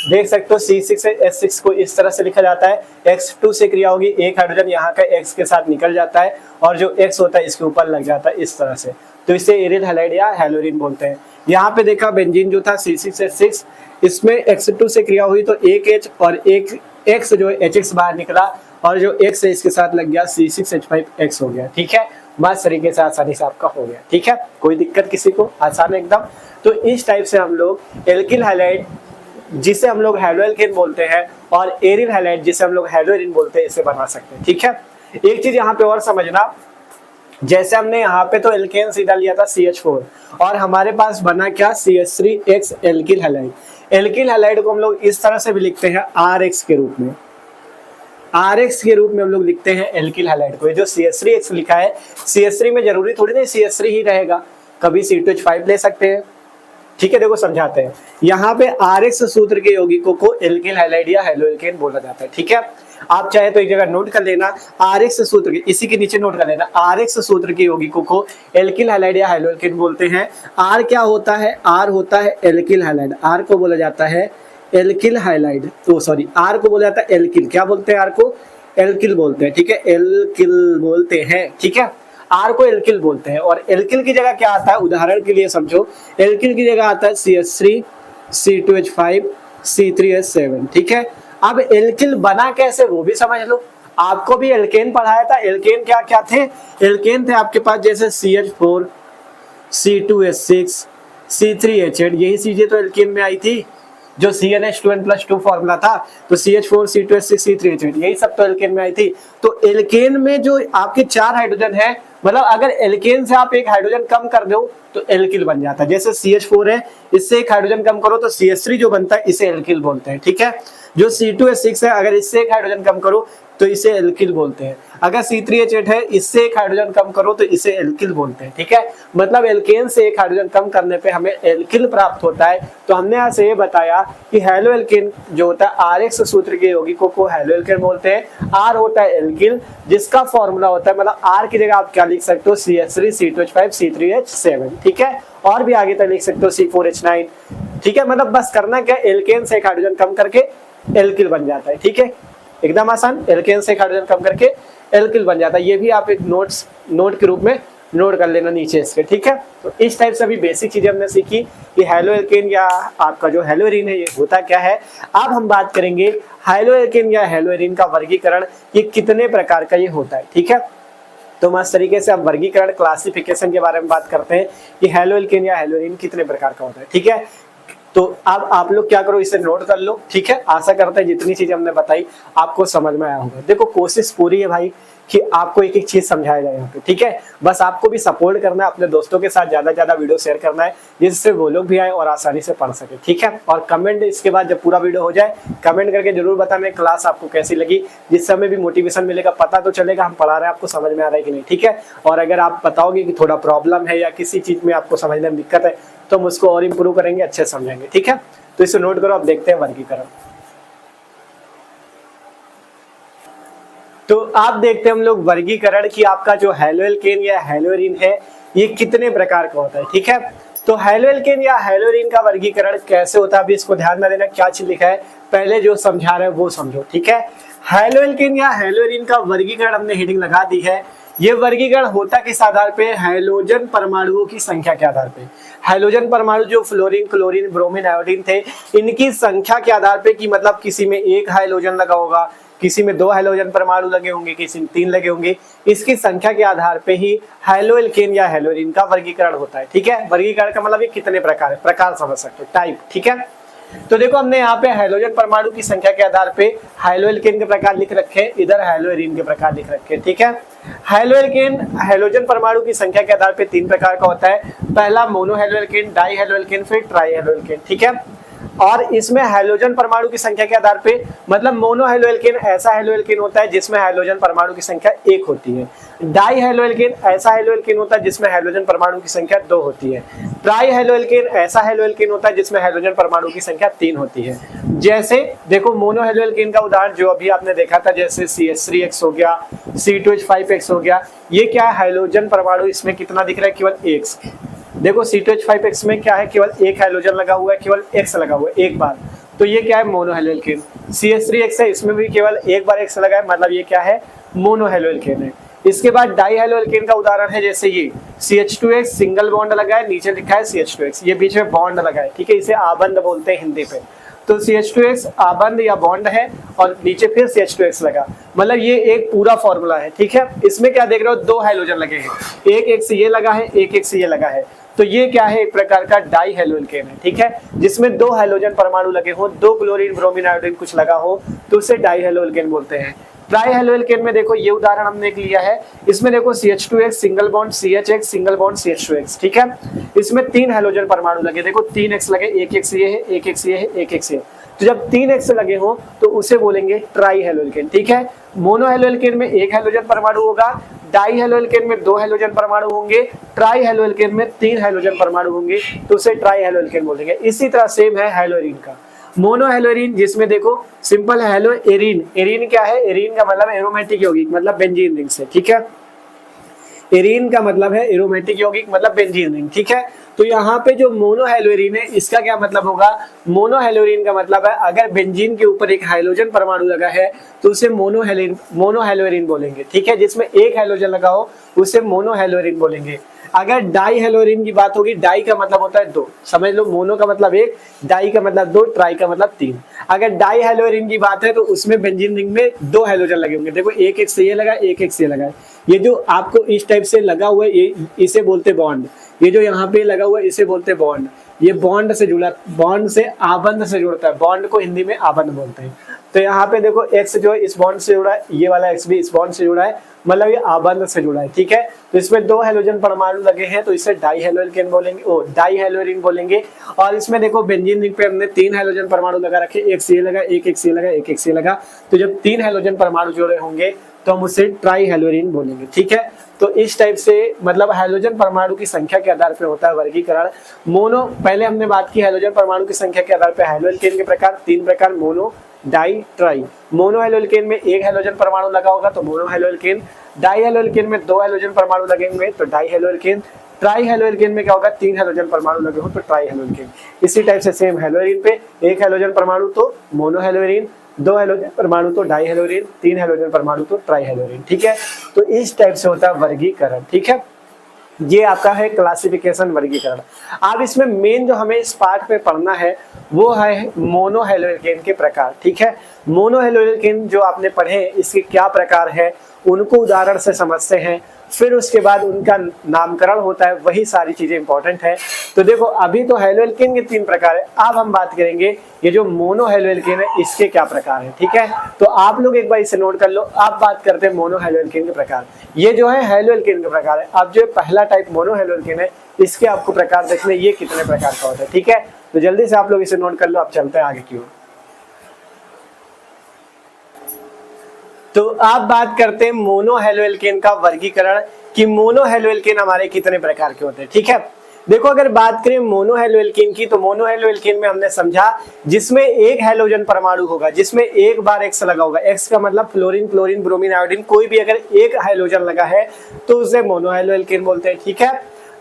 देख सकते हो C6H6 को इस तरह से लिखा जाता है, X2 से क्रिया होगी, एक हाइड्रोजन यहाँ का X के साथ निकल जाता है और जो X होता है इसके ऊपर लग जाता है इस तरह से, तो इसे एरिल हैलाइड या हैलोरिन बोलते हैं। यहाँ पे देखा बेंजीन जो था C6H6, इसमें X2 से क्रिया हुई तो एक H और एक X जो HX बाहर निकला और जो X है इसके साथ लग गया C6H5X हो गया। ठीक है, बस तरीके से आसानी से आपका हो गया। ठीक है, कोई दिक्कत किसी को, आसान एकदम। तो इस टाइप से हम लोग एल्किल हैलाइड जिसे हम लोग हैलोएल्केन बोलते हैं और एरिल हैलाइड जिसे हम लोग हैलोएरिन बोलते हैं, इसे बना सकते हैं। ठीक है, एक चीज यहाँ पे और समझना, जैसे हमने यहाँ पे तो एल्केन सीधा लिया था CH4 और हमारे पास बना क्या CH3X alkyl halide. Alkyl halide को हम लोग इस तरह से भी लिखते हैं RX के रूप में, RX के रूप में हम लोग लिखते हैं एल्किल हैलाइड को। ये जो CH3X लिखा है, CH3 में जरूरी थोड़ी नहीं CH3 ही रहेगा, कभी C2H5 ले सकते हैं। ठीक है, देखो समझाते हैं। यहाँ पे RX सूत्र के यौगिकों को एल्किल हैलाइड या हैलोएल्केन बोला जाता है। ठीक है, आप चाहे तो एक जगह नोट कर लेना, RX सूत्र के, इसी के नीचे नोट कर लेना, RX सूत्र के यौगिकों को एल्किल हैलाइड या हैलोएल्केन बोलते हैं। R क्या होता है? R होता है एल्किल हैलाइड, R को बोला जाता है एल्किल हैलाइड, तो सॉरी R को बोला जाता है एल्किल, क्या बोलते हैं R को? एल्किल बोलते हैं। ठीक है, एल्किल बोलते हैं। ठीक है, R को एल्किल बोलते हैं। और एल्किल की जगह क्या आता है, उदाहरण के लिए समझो, एल्किल की जगह आता है CH3 C2H5 C3H7। ठीक है, अब एल्किल बना कैसे वो भी समझ लो। आपको भी एल्केन पढ़ाया था, एल्केन क्या क्या थे? एल्केन थे आपके पास जैसे CH4 C2H6 C3H8, यही चीजें तो एल्केन में आई थी, जो CnH2n+2 फॉर्मूला था, तो CH4 C2H6 C3H8 यही सब तो एल्केन में आई थी। तो एल्केन में जो आपके 4 हाइड्रोजन है, मतलब अगर एल्केन से आप एक हाइड्रोजन कम कर दो तो एल्किल बन जाता है। जैसे CH4 है, इससे एक हाइड्रोजन कम करो तो CH3 जो बनता है इसे एल्किल बोलते हैं। ठीक है, जो C2H6 है, अगर इससे एक हाइड्रोजन कम करो तो इसे एल्किल बोलते हैं। अगर C3H8 है, इससे एक हाइड्रोजन कम करो तो इसे एल्किल बोलते हैं। ठीक है, मतलब एल्केन से एक हाइड्रोजन कम करने पे हमें एल्किल प्राप्त होता है। तो हमने यहाँ से ये बताया कि हैलोएल्केन जो होता है RX सूत्र के यौगिकों को हैलोएल्केन बोलते हैं। R होता है एल्किल, जिसका फॉर्मूला होता है, मतलब R की जगह आप क्या लिख सकते हो? CH3 C2H5 C3H7। ठीक है, और भी आगे तक लिख सकते हो C4H9। ठीक है, मतलब बस करना क्या, एल्केन से एक हाइड्रोजन कम करके एल्किल बन जाता है। ठीक है, एकदम आसान, एल्केन से एक हाइड्रोजन कम करके एल्किल बन जाता है। ये भी आप एक नोट के रूप में नोट कर लेना नीचे इसके। ठीक है, तो इस टाइप से अभी बेसिक चीजें हमने सीखी कि हैलोएल्केन या आपका जो हैलोएरिन है ये होता क्या है। अब हम बात करेंगे हैलोएल्केन या हैलोएरिन का वर्गीकरण, ये कितने प्रकार का ये होता है। ठीक है, तो मस्त तरीके से अब वर्गीकरण क्लासिफिकेशन के बारे में बात करते हैं कि हैलोएल्केन या हैलोएरिन कितने प्रकार का होता है। ठीक है, तो अब आप लोग क्या करो, इसे नोट कर लो। ठीक है, आशा करते हैं जितनी चीजें हमने बताई आपको समझ में आया होगा। देखो कोशिश पूरी है भाई कि आपको एक एक चीज समझाया जाए यहाँ पे। ठीक है, बस आपको भी सपोर्ट करना है, अपने दोस्तों के साथ ज्यादा ज्यादा वीडियो शेयर करना है, जिससे वो लोग भी आए और आसानी से पढ़ सके। ठीक है, और कमेंट इसके बाद जब पूरा वीडियो हो जाए कमेंट करके जरूर बताना क्लास आपको कैसी लगी, जिससे हमें भी मोटिवेशन मिलेगा, पता तो चलेगा हम पढ़ा रहे हैं आपको समझ में आ रहा है कि नहीं। ठीक है, और अगर आप बताओगे कि थोड़ा प्रॉब्लम है या किसी चीज में आपको समझने में दिक्कत है तो हम उसको और इम्प्रूव करेंगे, अच्छे समझेंगे। ठीक है, तो इसे नोट करो। अब देखते हैं वर्गीकरण। तो आप देखते हैं हम लोग वर्गीकरण की आपका जो हैलोएल्केन या हैलोएरिन है ये कितने प्रकार का होता है। ठीक है, तो हैलोएल्केन या हैलोएरिन का वर्गीकरण कैसे होता है, अभी इसको ध्यान में देना क्या चीज लिखा है, पहले जो समझा रहे हैं वो समझो। ठीक है, हैलोएल्केन या हैलोएरिन का वर्गीकरण हमने हेडिंग लगा दी है। ये वर्गीकरण होता किस आधार पे? हैलोजन परमाणुओं की संख्या के आधार पे। हैलोजन परमाणु जो फ्लोरीन, क्लोरीन, ब्रोमीन, आयोडीन थे, इनकी संख्या के आधार पे, कि मतलब किसी में एक हाइड्रोजन लगा होगा, किसी में 2 हैलोजन परमाणु लगे होंगे, किसी में 3 लगे होंगे, इसकी संख्या के आधार पे ही हैलोएल्केन या हैलोएरिन का वर्गीकरण होता है। ठीक है, वर्गीकरण का मतलब ये कितने प्रकार है, प्रकार समझ सकते हो, टाइप। ठीक है, तो देखो हमने यहाँ पे हैलोजन परमाणु की संख्या के आधार पे हैलोएल्केन के प्रकार लिख रखे, इधर हैलोएरिन के प्रकार लिख रखे। ठीक है, हैलोएल्केन हैलोजन परमाणु की संख्या के आधार पे 3 प्रकार का होता है। पहला मोनोहैलोएल्केन, डाईहैलोएल्केन, फिर ट्राईहैलोएल्केन। ठीक है, और इसमें हैलोजन परमाणु की संख्या के आधार पे, मतलब मोनोहैलोएल्केन ऐसा हैलोएल्केन होता है जिसमें हैलोजन परमाणु की संख्या 1 होती है। डाईहैलोएल्केन ऐसा हैलोएल्केन होता है जिसमें हैलोजन परमाणु की संख्या 2 होती है। ट्राईहैलोएल्केन ऐसा हैलोएल्केन होता है जिसमें हैलोजन परमाणु की संख्या 3 होती है। जैसे देखो मोनोहैलोएल्केन का उदाहरण जो अभी आपने देखा था, जैसे CH3X हो गया, C2H5X हो गया, ये क्या हैलोजन परमाणु इसमें कितना दिख रहा है? केवल 1। देखो C2H5 में क्या है, केवल एक हाइड्रोजन लगा हुआ है, केवल X लगा हुआ है एक बार, तो ये क्या है मोनो हैलो एल्केन। CH3X है, इसमें भी केवल एक बार X लगा है, मतलब ये क्या है मोनो हैलो एल्केन है। इसके बाद डाई हैलो एल्केन का उदाहरण है जैसे ये CH2X सिंगल बॉन्ड लगा है, नीचे लिखा है CH2X, ये बीच में बॉन्ड लगा है, ठीक है, इसे आबंध बोलते हैं हिंदी पे। तो CH2X आबंध या बॉन्ड है और नीचे फिर CH2X लगा, मतलब ये एक पूरा फॉर्मूला है, ठीक है। इसमें क्या देख रहे हो, दो हाइड्रोजन लगे हैं, एक X ये लगा है, एक X ये लगा है, तो ये क्या है, एक प्रकार का डाई हैलो एल्केन है, ठीक है, जिसमें दो हाइड्रोजन परमाणु लगे हो, दो क्लोरीन ब्रोमीन आयोडीन कुछ लगा हो, तो उसे डाई हैलो एल्केन बोलते हैं। ट्राई हैलो एल्केन में देखो ये उदाहरण हमने एक लिया है, इसमें देखो CH2X single bond CHX single bond CH2X, ठीक है, इसमें तीन हाइड्रोजन परमाणु लगे, देखो 3X लगे, एक X ये है, एक X ये है, एक X ये, तो जब 3X लगे हो तो उसे बोलेंगे ट्राई हैलो एल्केन, ठीक है। मोनो हैलो एल्केन में एक हाइड्रोजन परमाणु होगा, डाई हैलो एल्केन में दो हाइड्रोजन परमाणु होंगे, ट्राई हैलो एल्केन में तीन हाइड्रोजन परमाणु होंगे, तो उसे ट्राई हैलो एल्केन बोलेंगे। इसी तरह सेम है हैलो एरीन का, मोनो हैलो एरीन जिसमें देखो सिंपल है हैलो एरीन, एरीन क्या है, एरीन का मतलब एरोमेटिक यौगिक, मतलब बेंजीन रिंग से, ठीक है, एरीन का मतलब है एरोमेटिक यौगिक मतलब बेंजीन रिंग, ठीक है। तो यहाँ पे जो मोनो हैलोएरीन है इसका क्या मतलब होगा, मोनो हैलोएरीन का मतलब है अगर बेंजीन के ऊपर एक हाइड्रोजन परमाणु लगा है तो उसे मोनो हैलोएरीन बोलेंगे, ठीक है, जिसमें एक हाइड्रोजन लगा हो उसे मोनो हैलोएरीन बोलेंगे। अगर डाई हैलोएरीन की बात होगी, डाई का मतलब होता है दो, समझ लो, मोनो का मतलब एक, डाई का मतलब दो, ट्राई का मतलब तीन। अगर डाई हैलोएरीन की बात है तो उसमें बेंजीन रिंग में दो हाइड्रोजन लगे होंगे, देखो एक एक से ये लगा, एक एक से ये लगा, ये जो आपको इस टाइप से लगा हुआ है ये इसे बोलते बॉन्ड, ये जो यहाँ पे लगा हुआ है इसे बोलते बॉन्ड, ये बॉन्ड से जुड़ा, बॉन्ड से आबंध से जुड़ता है, बॉन्ड को हिंदी में आबंध बोलते हैं। तो यहाँ पे देखो एक्स जो है इस बॉन्ड से जुड़ा है, ये वाला एक्स भी इस बॉन्ड से जुड़ा है, मतलब ये आबंध से जुड़ा है, ठीक है। तो इसमें दो हाइड्रोजन परमाणु लगे हैं तो इसे डाई हैलोएल्केन बोलेंगे, ओ डाई हैलोएरीन बोलेंगे। और इसमें देखो बेंजीन रिंग पे हमने तीन हाइड्रोजन परमाणु लगा रखे, एक से लगा, एक एक से लगा, एक एक से लगा, तो जब तीन हाइड्रोजन परमाणु जुड़े होंगे तो हम उसे ट्राई हैलोएरीन बोलेंगे, ठीक है। तो इस टाइप से मतलब हाइड्रोजन परमाणु की संख्या के आधार पर होता है वर्गीकरण। मोनो, पहले हमने बात की हाइड्रोजन परमाणु की संख्या के आधार पर हैलोएल्केन के प्रकार, तीन प्रकार, mono, di, tri. Mono haloalkane में एक हाइड्रोजन परमाणु लगा होगा तो मोनो हैलोएल्केन, डाई हैलोएल्केन में दो हाइड्रोजन परमाणु लगेंगे तो डाई हैलोएल्केन, ट्राई हैलोएल्केन में क्या होगा, तीन हाइड्रोजन परमाणु लगे हो तो ट्राई हैलोएल्केन। इसी टाइप से सेम हैलोएरीन पे एक हाइड्रोजन परमाणु तो मोनो हैलोएरीन, दो हाइड्रोजन परमाणु तो डाई हैलोएरीन, तीन हाइड्रोजन परमाणु तो ट्राई हैलोएरीन, ठीक है। तो इस टाइप से होता है वर्गीकरण, ठीक है। ये आपका है क्लासिफिकेशन, वर्गीकरण। अब इसमें मेन जो हमें इस पार्ट पे पढ़ना है वो है मोनो हैलोएल्केन के प्रकार, ठीक है। मोनो हैलोएल्केन जो आपने पढ़े इसके क्या प्रकार है उनको उदाहरण से समझते हैं, फिर उसके बाद उनका नामकरण होता है, वही सारी चीजें इंपॉर्टेंट है। तो देखो अभी तो हैलोएल्केन के तीन प्रकार है, अब हम बात करेंगे ये जो मोनो हैलोएल्केन है इसके क्या प्रकार है, ठीक है। तो आप लोग एक बार इसे नोट कर लो। आप बात करते हैं मोनो हैलोएल्केन के प्रकार, ये जो है हैलोएल्केन के प्रकार है। अब जो पहला टाइप मोनो हैलोएल्केन है इसके आपको प्रकार देखने, ये कितने प्रकार का होता है, ठीक है। तो जल्दी से आप लोग इसे नोट कर लो, आप चलते हैं आगे की ओर। तो आप बात करते हैं मोनो हैलोएल्केन का वर्गीकरण कि मोनो हैलोएल्केन हमारे कितने प्रकार के होते हैं, ठीक है। देखो अगर बात करें मोनो हैलोएल्केन की तो मोनो हैलोएल्केन में हमने समझा जिसमें एक हैलोजन परमाणु होगा, जिसमें एक बार एक्स लगा होगा, एक्स का मतलब फ्लोरीन, क्लोरीन, ब्रोमीन, आयोडीन, कोई भी अगर एक हाइड्रोजन लगा है तो उसे मोनो हैलोएल्केन बोलते हैं, ठीक है।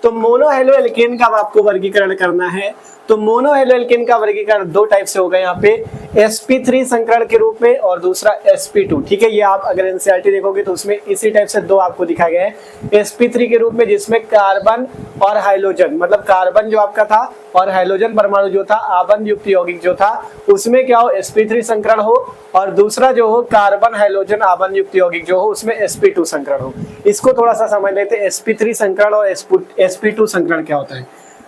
तो मोनो हैलोएल्केन का आपको वर्गीकरण करना है तो मोनो हैलोएल्केन का वर्गीकरण दो टाइप से होगा, यहाँ पे sp3 संकरण के रूप में और दूसरा sp2, ठीक है। ये आप अगर एनसीईआरटी देखोगे तो उसमें इसी टाइप से दो आपको दिखाए गए हैं sp3 के रूप में, जिसमें कार्बन और हाइड्रोजन, मतलब कार्बन जो आपका था और हाइड्रोजन परमाणु जो था, आबंध युक्त यौगिक जो था, उसमें क्या हो sp3 संकरण हो, और दूसरा जो हो कार्बन हाइड्रोजन आबंध युक्त यौगिक जो हो उसमें sp2 संकरण हो। इसको थोड़ा सा समझ लेते हैं, sp3 संकरण और sp2 संकरण क्या होता है।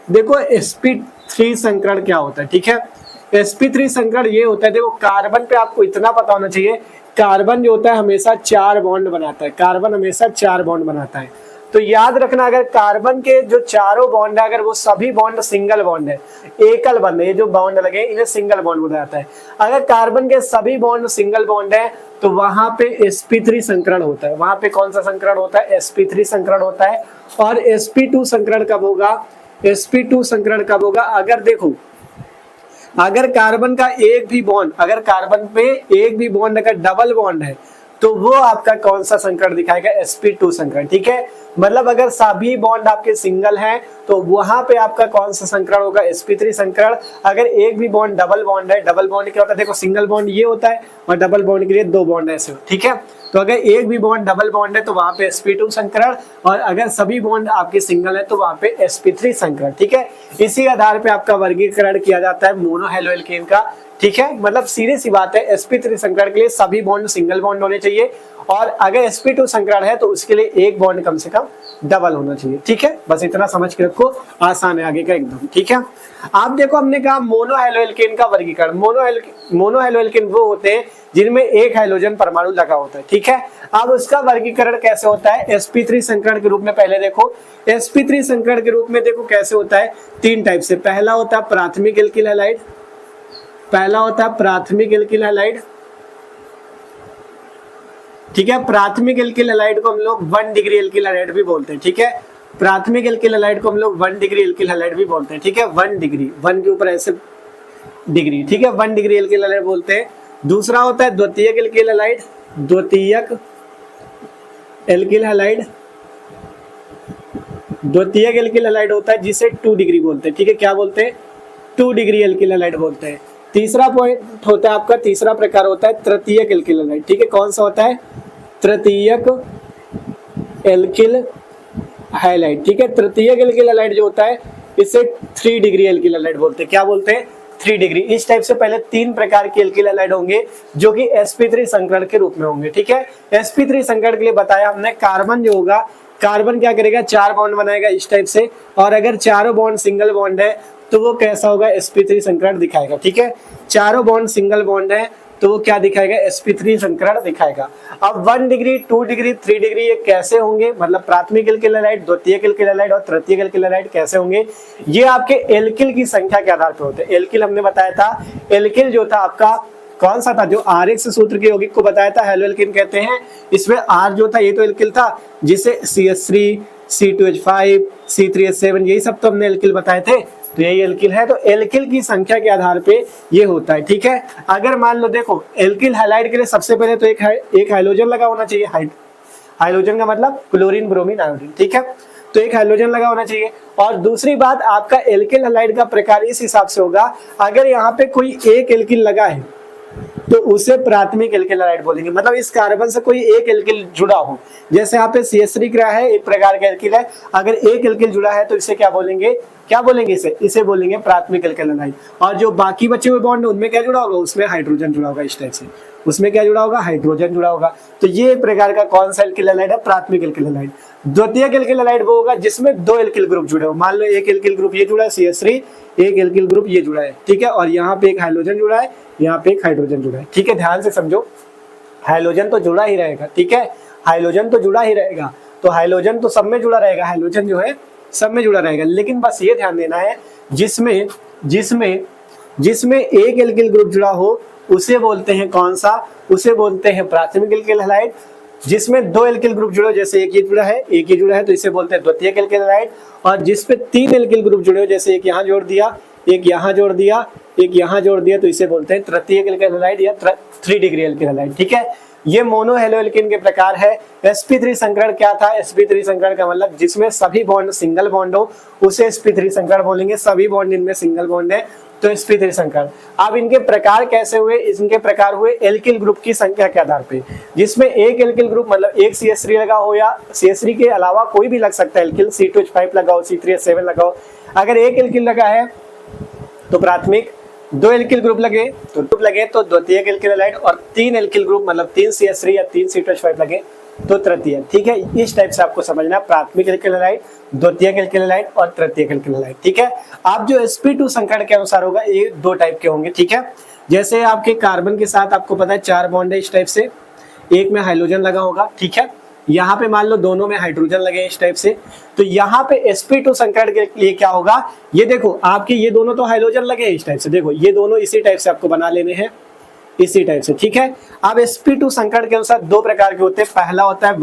देखो sp3 संकरण क्या होता है, ठीक है। sp3 संकरण ये होता है, देखो कार्बन पे आपको इतना पता होना चाहिए, कार्बन जो होता है हमेशा चार बॉन्ड बनाता है, कार्बन हमेशा चार बॉन्ड बनाता है। तो याद रखना अगर कार्बन के जो चारों बॉन्ड है अगर वो सभी बॉन्ड सिंगल बॉन्ड है, एकल बॉन्ड है, ये जो बॉन्ड लगे इन्हें सिंगल बॉन्ड बोला जाता है। अगर कार्बन के सभी बॉन्ड सिंगल बॉन्ड है तो वहां पे sp3 संकरण होता है। वहां पे कौन सा संकरण होता है, sp3 संकरण होता है। और sp2 संकरण कब होगा, sp2 संकरण कब होगा, अगर देखो अगर कार्बन का एक भी बॉन्ड, अगर कार्बन पे एक भी बॉन्ड अगर डबल बॉन्ड है तो वो आपका कौन सा संकरण दिखाएगा, sp2 संकरण, ठीक है। मतलब अगर सभी बॉन्ड आपके सिंगल हैं तो वहां पे आपका कौन सा संकरण होगा, sp3 संकरण। अगर एक भी बॉन्ड डबल बॉन्ड है, डबल बॉन्ड क्या होता है, देखो सिंगल बॉन्ड ये होता है और डबल बॉन्ड के लिए दो बॉन्ड ऐसे हो, ठीक है। तो अगर एक भी बॉन्ड डबल बॉन्ड है तो वहां पे sp2 संकरण, और अगर सभी बॉन्ड आपके सिंगल है तो वहां पे sp3 संकरण, ठीक है। इसी आधार पे आपका वर्गीकरण किया जाता है मोनो हैलो एल्केन का, ठीक है। मतलब सीधी सी बात है, sp3 संकरण के लिए सभी बॉन्ड सिंगल बॉन्ड होने चाहिए, और अगर sp2 संकरण है तो उसके लिए एक बॉन्ड कम से कम डबल होना चाहिए, ठीक है। बस इतना समझ के रखो, आसान है आगे का एकदम, ठीक है। आप देखो हमने कहा मोनो हैलो एल्केन का वर्गीकरण, मोनो हैलो एल्केन वो होते हैं जिनमें एक हाइड्रोजन परमाणु लगा होता है, ठीक है। अब उसका वर्गीकरण कैसे होता है, sp3 संकरण के रूप में। पहले देखो sp3 संकरण के रूप में देखो कैसे होता है, तीन टाइप से। पहला होता है प्राथमिक एल्किल हैलाइड, पहला होता है प्राथमिक एल्किल हैलाइड, ठीक है। प्राथमिक एल्किल हैलाइड को हम लोग 1 डिग्री एल्किल हैलाइड भी बोलते हैं, ठीक है। प्राथमिक एल्किल हैलाइड को हम लोग 1 डिग्री एल्किल हैलाइड भी बोलते हैं, ठीक है। 1 डिग्री, 1 के ऊपर ऐसे डिग्री, ठीक है, 1 डिग्री एल्किल हैलाइड बोलते हैं। दूसरा होता है द्वितीयक एल्किल हैलाइड, द्वितीयक एल्किल हैलाइड, द्वितीयक एल्किल हैलाइड होता है जिसे 2 डिग्री बोलते हैं, ठीक है। क्या बोलते हैं, 2 डिग्री एल्किल हैलाइड बोलते हैं। तीसरा पॉइंट होता है आपका, तीसरा प्रकार होता है तृतीयक एल्किल हैलाइड, ठीक है। कौन सा होता है, तृतीयक एल्किल हैलाइड, ठीक है। तृतीयक एल्किल हैलाइड जो होता है इसे 3 डिग्री एल्किल हैलाइड बोलते हैं। क्या बोलते हैं, 3 डिग्री। इस टाइप से पहले 3 प्रकार के एल्किल हैलाइड होंगे जो कि sp3 संकरण के रूप में होंगे, ठीक है। sp3 संकरण के लिए बताया हमने, कार्बन जो होगा, कार्बन क्या करेगा, 4 बॉन्ड बनाएगा इस टाइप से, और अगर चारों बॉन्ड सिंगल बॉन्ड है तो वो कैसा होगा, sp3 संकरण दिखाएगा, ठीक है। चारों बॉन्ड सिंगल बॉन्ड है तो वो क्या दिखाएगा, sp3 संकरण दिखाएगा। अब 1 डिग्री, 2 डिग्री, 3 डिग्री ये कैसे होंगे, मतलब प्राथमिक एल्किल हैलाइड, द्वितीयक एल्किल हैलाइड और तृतीयक एल्किल हैलाइड कैसे होंगे, ये आपके एल्किल की संख्या के आधार पर होते हैं। एल्किल हमने बताया था, एल्किल जो था आपका कौन सा था, जो RX सूत्र के यौगिक को बताया था हैलो एल्किन कहते हैं। इसमें R जो था ये तो एल्किल था, जिसे CH3, C2H5, C3H7 यही सब तो हमने एल्किल बताए थे, तो यही एल्किल है। तो एल्किल की संख्या के आधार पे ये होता है, ठीक है। अगर मान लो देखो एल्किल हैलाइड के लिए सबसे पहले तो एक हाइड्रोजन लगा होना चाहिए, हाइड्रोजन का मतलब क्लोरीन ब्रोमीन आयोडीन, ठीक है। तो एक हाइड्रोजन लगा होना चाहिए। और दूसरी बात, आपका एल्किल हैलाइड का प्रकार इस हिसाब से होगा, अगर यहाँ पे कोई एक एल्किल लगा है तो उसे प्राथमिक एल्किल हैलाइड बोलेंगे, मतलब इस कार्बन से कोई एक एल्किल जुड़ा हो। जैसे यहाँ पे CH3 क्या है, एक प्रकार का एल्किल है, अगर एक एल्किल जुड़ा है तो इसे क्या बोलेंगे, क्या बोलेंगे, इसे बोलेंगे प्राथमिक एल्किल हैलाइड। और जो बाकी बचे हुए बॉन्ड उनमें क्या जुड़ा होगा, उसमें हाइड्रोजन जुड़ा होगा, इस टाइप से उसमें क्या जुड़ा होगा, हाइड्रोजन जुड़ा होगा। तो ये प्रकार का कौन सा एल्किल हैलाइड है, प्राथमिक एल्किल हैलाइड। द्वितीयक एल्किल हैलाइड वो होगा जिसमें 2 एल्किल ग्रुप जुड़े हो। मान लो एक एल्किल ग्रुप ये जुड़ा है CH3, एक एल्किल ग्रुप ये जुड़ा है, ठीक है, और यहाँ पे एक हाइड्रोजन जुड़ा है, यहाँ पे एक हाइड्रोजन जुड़ा है, ठीक है। ध्यान से समझो, हाइड्रोजन तो जुड़ा ही रहेगा, ठीक है, हाइड्रोजन तो जुड़ा ही रहेगा, तो हाइड्रोजन तो सब में जुड़ा रहेगा, हाइड्रोजन जो है सब में जुड़ा रहेगा। लेकिन बस ये ध्यान देना है, जिसमें एक एल्किल ग्रुप जुड़ा हो उसे बोलते हैं कौन सा, उसे बोलते हैं प्राथमिक एल्किल हैलाइड। जिसमें 2 एल्किल ग्रुप जुड़े हो, जैसे एक ये जुड़ा है, एक ये जुड़ा है, तो इसे बोलते हैं द्वितीयक एल्किल हैलाइड। और जिसपे 3 एल्किल ग्रुप जुड़े हो, जैसे एक यहाँ जोड़ दिया, एक यहाँ जोड़ दिया, एक यहाँ जोड़ दिया, तो इसे बोलते हैं तृतीयक एल्किल हैलाइड या 3 डिग्री एल्किल हैलाइड, ठीक है। ये मोनो हैलो एल्किन के प्रकार है। sp3 संकरण क्या था, sp3 संकरण का मतलब जिसमें सभी बॉन्ड सिंगल बॉन्ड हो उसे sp3 संकरण बोलेंगे। सभी बॉन्ड इनमें सिंगल बॉन्ड है तो sp3 संकरण। अब इनके प्रकार कैसे हुए, इनके प्रकार हुए एल्किल ग्रुप की संख्या के आधार पे, जिसमें एक एल्किल ग्रुप मतलब एक CH3 लगा हो या CH3 के अलावा कोई भी लग सकता है एल्किल, C2H5 लगा हो, C3H7 लगा हो। अगर एक एल्किल लगा है तो प्राथमिक, 2 एल्किल ग्रुप लगे तो द्वितीयक एल्किल हैलाइड, और 3 एल्किल ग्रुप मतलब 3 CH3 या 3 C2H5 लगे तो तृतीयक, ठीक है। इस टाइप से आपको समझना, प्राथमिक एल्किल हैलाइड, द्वितीयक एल्किल हैलाइड और तृतीयक एल्किल हैलाइड, ठीक है। आप जो sp2 संकरण के अनुसार होगा ये 2 टाइप के होंगे, ठीक है। जैसे आपके कार्बन के साथ आपको पता है 4 बॉन्ड है इस टाइप से, एक में हाइड्रोजन लगा होगा, ठीक है। यहाँ पे मान लो दोनों में हाइड्रोजन लगे इस टाइप से, तो यहाँ पे sp2 संकरण के लिए क्या होगा, ये देखो आपके ये दोनों तो हाइड्रोजन लगे इस टाइप से, देखो ये दोनों इसी टाइप से आपको बना लेने हैं, इसी टाइप से, ठीक है। अब sp2 संकरण के अनुसार 2 प्रकार के होते हैं। पहला होता है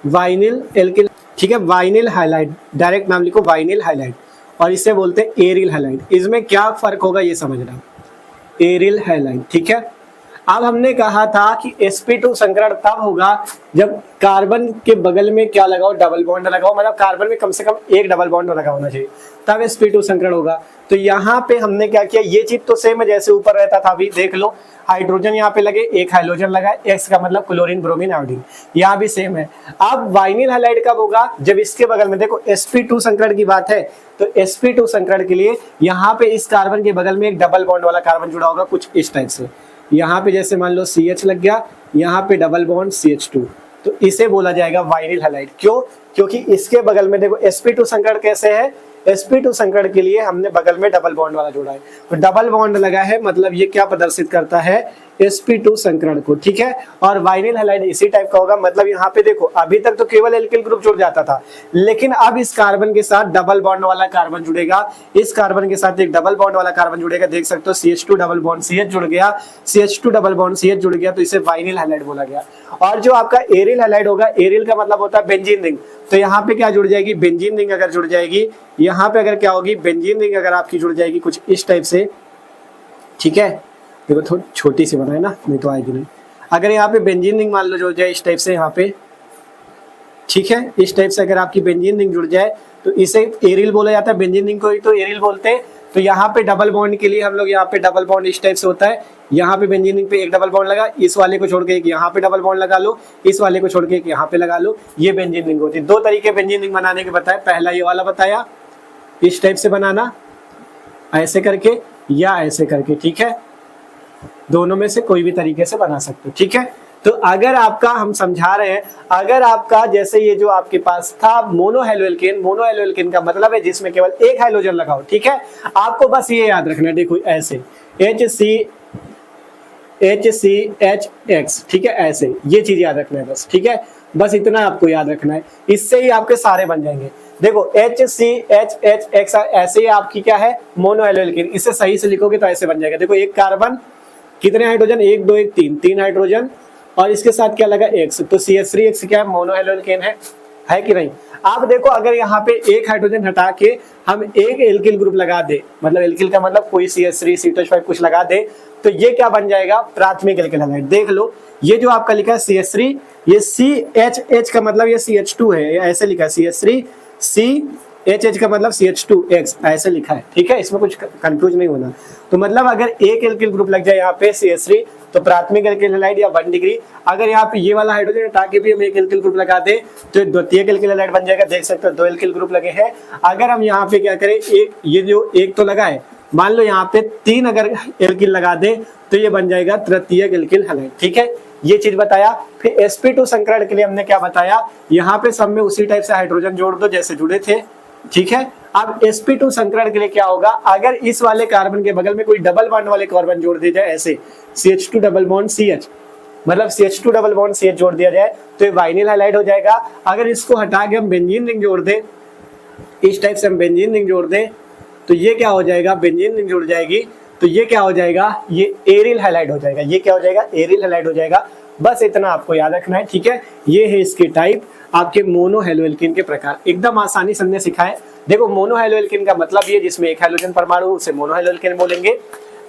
वाइनिल एल्किल, ठीक है, वाइनिल हाइलाइड, डायरेक्ट नाम लिखो वाइनिल हाइलाइड, और इसे बोलते हैं एरिल हाइलाइड। इसमें क्या फर्क होगा ये समझना, एरिल हाइलाइड, ठीक है। अब हमने कहा था कि sp2 संकरण तब होगा जब कार्बन के बगल में क्या लगाओ, डबल बॉन्ड लगाओ, मतलब कार्बन में कम से कम एक डबल बॉन्ड लगा होना चाहिए, तब sp2 संकरण होगा। तो यहाँ पे हमने क्या किया, ये चीज तो सेम है जैसे ऊपर रहता था, अभी देख लो हाइड्रोजन यहाँ पे लगे, एक हाइड्रोजन लगा, एक्स का मतलब क्लोरीन ब्रोमीन आयोडीन, यहाँ भी सेम है। अब वाइनिल हैलाइड कब होगा, जब इसके बगल में देखो sp2 संकरण की बात है, तो sp2 संकरण के लिए यहाँ पे इस कार्बन के बगल में एक डबल बॉन्ड वाला कार्बन जुड़ा होगा कुछ इस टाइप से। यहाँ पे जैसे मान लो CH लग गया, यहाँ पे डबल बॉन्ड CH2, तो इसे बोला जाएगा वाइनिल हैलाइड। क्यों? क्योंकि इसके बगल में देखो sp2 संकरण कैसे है, sp2 संकरण के लिए हमने बगल में डबल बॉन्ड वाला जोड़ा है, तो डबल बॉन्ड लगा है, मतलब ये क्या प्रदर्शित करता है, sp2 संकरण को, ठीक है। और वाइनिल हैलाइड इसी टाइप का होगा, मतलब यहाँ पे देखो अभी तक तो केवल एल्किल ग्रुप जुड़ जाता था, लेकिन अब इस कार्बन के साथ डबल बॉन्ड वाला कार्बन जुड़ेगा, इस कार्बन के साथ एक डबल बॉन्ड वाला कार्बन जुड़ेगा, देख सकते हो CH2 डबल बॉन्ड CH जुड़ गया, CH2 डबल बॉन्ड CH जुड़ गया, तो इसे वाइनिल हैलाइड बोला गया। और जो आपका एरिल हैलाइड होगा, एरिल का मतलब होता है बेंजीन रिंग, तो यहाँ पे क्या जुड़ जाएगी, बेंजीन रिंग अगर जुड़ जाएगी, यहाँ पे अगर क्या होगी, बेंजीन रिंग अगर आपकी जुड़ जाएगी कुछ इस टाइप से, ठीक है, देखो थोड़ी छोटी सी बनाए ना, नहीं तो आएगी नहीं। अगर यहाँ पे बेंजीन रिंग मान लो जुड़ जाए इस टाइप से यहाँ पे, ठीक है, इस टाइप से अगर आपकी बेंजीन रिंग जुड़ जाए तो इसे एरिल बोला जाता है, बेंजीन रिंग को ही तो एरिल बोलते हैं। तो यहाँ पे डबल बॉन्ड के लिए हम लोग यहाँ पे डबल बॉन्ड इस टाइप से होता है, यहाँ पे बेंजीन रिंग पे एक डबल बॉन्ड लगा, इस वाले को छोड़ के एक यहाँ पे डबल बॉन्ड लगा लो, इस वाले को छोड़ के एक यहाँ पे लगा लो, ये बेंजीन रिंग होती है। दो तरीके बेंजीन रिंग बनाने के बताए, पहला ये वाला बताया, इस टाइप से बनाना ऐसे करके या ऐसे करके, ठीक है, दोनों में से कोई भी तरीके से बना सकते हो, ठीक है। तो अगर आपका हम समझा रहे हैं, अगर आपका जैसे ये जो आपके पास था मोनोहैलोएल्केन, मोनोहैलोएल्केन का मतलब है जिसमें केवल एक हाइड्रोजन लगाओ, ठीक है। आपको बस ये याद रखना है, देखो ऐसे HCHX, ठीक है, ऐसे ये चीज याद रखना है बस, ठीक है, बस इतना आपको याद रखना है, इससे ही आपके सारे बन जाएंगे। देखो HCHH ऐसे ही आपकी क्या है, मोनोहैलोएल्केन, इसे सही से लिखोगे तो ऐसे बन जाएगा। देखो एक कार्बन, कितने हाइड्रोजन, 1 2 1 3, 3 हाइड्रोजन, और इसके साथ क्या लगा X, तो CH3X क्या है, मोनोहैलोएल्केन है कि नहीं। आप देखो अगर यहाँ पे एक हाइड्रोजन हटा के हम एक एल्किल ग्रुप लगा दे, मतलब एल्किल का मतलब कोई CH3 C2H5 कुछ लगा दे, तो ये क्या बन जाएगा, प्राथमिक एल्किल हैलाइड। देख लो ये जो आपका लिखा है CH3, ये CHH का मतलब ये CH2 है, ऐसे लिखा है CH3 CHH का मतलब CH2X ऐसे लिखा है, ठीक है, इसमें कुछ कंफ्यूज नहीं होना। तो मतलब अगर एक एल्किल ग्रुप लग जाए यहाँ पे CH3 तो प्राथमिक एल्किल हैलाइड या 1 डिग्री। अगर यहाँ पे ये वाला हाइड्रोजन हटा के भी हम एक एल्किल ग्रुप लगा दे तो द्वितीयक एल्किल हैलाइड बन जाएगा, देख सकते हो 2 एल्किल ग्रुप लगे हैं। अगर हम यहाँ पे क्या करें, एक ये जो एक तो लगा है, मान लो यहाँ पे 3 अगर एल्किल लगा दे तो ये बन जाएगा तृतीयक एल्किल हैलाइड, ठीक है, ये चीज बताया। फिर sp2 संकरण के लिए हमने क्या बताया, यहाँ पे सब में उसी टाइप से हाइड्रोजन जोड़ दो जैसे जुड़े थे, ठीक है। अब sp2 संकरण के लिए क्या होगा, अगर इस वाले कार्बन के बगल में कोई डबल बॉन्ड वाले कार्बन जोड़ दिया जाए, ऐसे CH2 डबल बॉन्ड CH, मतलब CH2 डबल बॉन्ड CH जोड़ दिया जाए तो ये वाइनिल हैलाइड हो जाएगा। अगर इसको हटा के हम बेंजीन रिंग जोड़ दें, इस टाइप से हम बेंजीन रिंग जोड़ दें तो ये क्या हो जाएगा, बेंजीन रिंग जुड़ जाएगी तो ये क्या हो जाएगा, ये एरिल हैलाइड हो जाएगा। ये क्या हो जाएगा, एरिल हैलाइड हो जाएगा। बस इतना आपको याद रखना है, ठीक है। ये है इसके टाइप, आपके मोनोहैलोएल्केन के प्रकार, एकदम आसानी से हमने सिखाए। देखो मोनोहैलोएल्केन का मतलब ये जिसमें एक हाइड्रोजन परमाणु, उसे मोनोहैलोएल्केन बोलेंगे।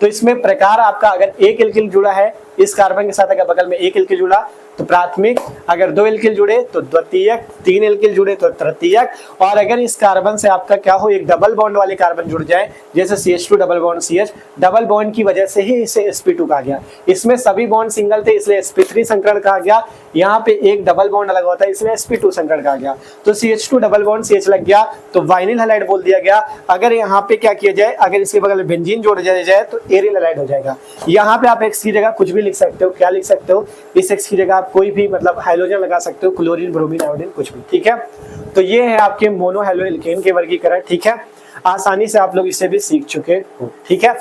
तो इसमें प्रकार आपका, अगर एक एल्किल जुड़ा है इस कार्बन के साथ, अगर बगल में एक एल्किल जुड़ा तो प्राथमिक, अगर 2 एल्किल जुड़े तो द्वितीयक, 3 एल्किल जुड़े तो तृतीयक, और अगर इस कार्बन से आपका क्या हो, एक डबल बॉन्ड वाले कार्बन जुड़ जाए जैसे CH2 double bond CH, double bond की वजह से ही इसे sp2 कहा गया। इसमें सभी बॉन्ड सिंगल थे इसलिए sp3 संकरण कहा गया। यहाँ पे एक डबल बॉन्ड लगा होता है इसलिए sp2 संकरण कहा गया। तो CH2 डबल बॉन्ड CH लग गया तो वाइनिल हैलाइड बोल दिया गया। अगर यहाँ पे क्या किया जाए, अगर इसके बगल में बेंजीन जोड़ दिया जाए तो एरिल हैलाइड हो जाएगा। यहाँ पे आप X की जगह कुछ भी लिख सकते हो, क्या लिख सकते हो, इस X की जगह आप कोई भी मतलब हाइड्रोजन लगा सकते हो, क्लोरीन ब्रोमीन आयोडीन कुछ भी, ठीक है। तो ये है आपके मोनोहैलोएल्केन के वर्गीकरण, ठीक है। आसानी से आप लोग इसे भी सीख चुके हो, ठीक है।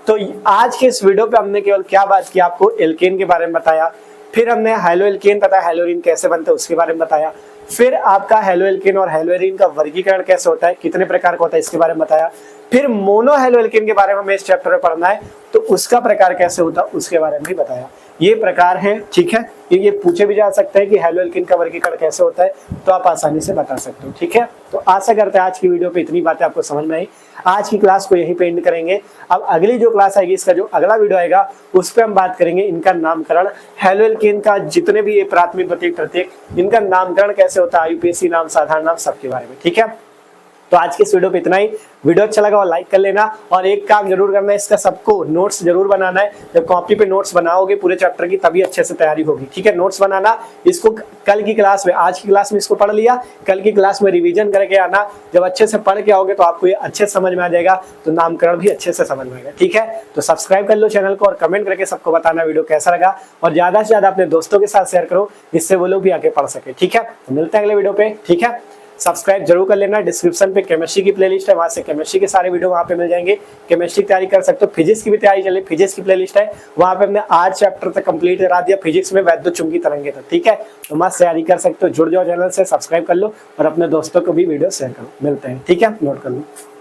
तो आज के इस वीडियो पे हमने केवल क्या बात की, आपको एल्केन के बारे में बताया, फिर हमने हैलोएल्केन तथा हैलोरीन कैसे बनते हैं उसके बारे में बताया, फिर आपका हैलोएल्केन और हैलोरीन का वर्गीकरण कैसे होता है, कितने प्रकार का होता है इसके बारे में बताया, फिर मोनोहैलोएल्केन के बारे में हमें इस चैप्टर में पढ़ना है तो उसका प्रकार कैसे होता है उसके बारे में भी बताया। ये प्रकार है, ठीक है। ये पूछे भी जा सकते हैं कि हेलो एल्केन का वर्गीकरण कैसे होता है, तो आप आसानी से बता सकते हो, ठीक है। तो आशा करते हैं आज की वीडियो पे इतनी बातें आपको समझ में आई। आज की क्लास को यहीं पे एंड करेंगे। अब अगली जो क्लास आएगी, इसका जो अगला वीडियो आएगा, उस पर हम बात करेंगे इनका नामकरण, हेलो एल्केन का जितने भी ये प्राथमिक द्वितीयक तृतीयक, इनका नामकरण कैसे होता है, यूपीएससी नाम, साधारण नाम, सबके बारे में, ठीक है। तो आज के इस वीडियो पे इतना ही। वीडियो अच्छा लगा और लाइक कर लेना, और एक काम जरूर करना है, इसका सबको नोट्स जरूर बनाना है। जब कॉपी पे नोट्स बनाओगे पूरे चैप्टर की, तभी अच्छे से तैयारी होगी, ठीक है। नोट्स बनाना, इसको कल की क्लास में, आज की क्लास में इसको पढ़ लिया, कल की क्लास में रिवीजन करके आना। जब अच्छे से पढ़ के आओगे तो आपको ये अच्छे समझ में आ जाएगा, तो नामकरण भी अच्छे से समझ में आएगा, ठीक है। तो सब्सक्राइब कर लो चैनल को, और कमेंट करके सबको बताना वीडियो कैसा लगा, और ज्यादा से ज्यादा अपने दोस्तों के साथ शेयर करो, जिससे वो लोग भी आके पढ़ सके, ठीक है। तो मिलते हैं अगले वीडियो पे, ठीक है। सब्सक्राइब जरूर कर लेना। डिस्क्रिप्शन पे केमिस्ट्री की प्लेलिस्ट है, वहां से केमिस्ट्री के सारे वीडियो वहां पे मिल जाएंगे। केमिस्ट्री की तैयारी कर सकते हो, फिजिक्स की भी तैयारी चल रही, फिजिक्स की प्लेलिस्ट है, वहां पे हमने 8 चैप्टर तक कंप्लीट करा दिया फिजिक्स में, वैद्युत चुंबकीय तरंगे तक, ठीक है। तो मस्त तैयारी कर सकते हो। जुड़ जाओ चैनल से, सब्सक्राइब कर लो और अपने दोस्तों को भी वीडियो शेयर करो। मिलते हैं, ठीक है, नोट कर लो।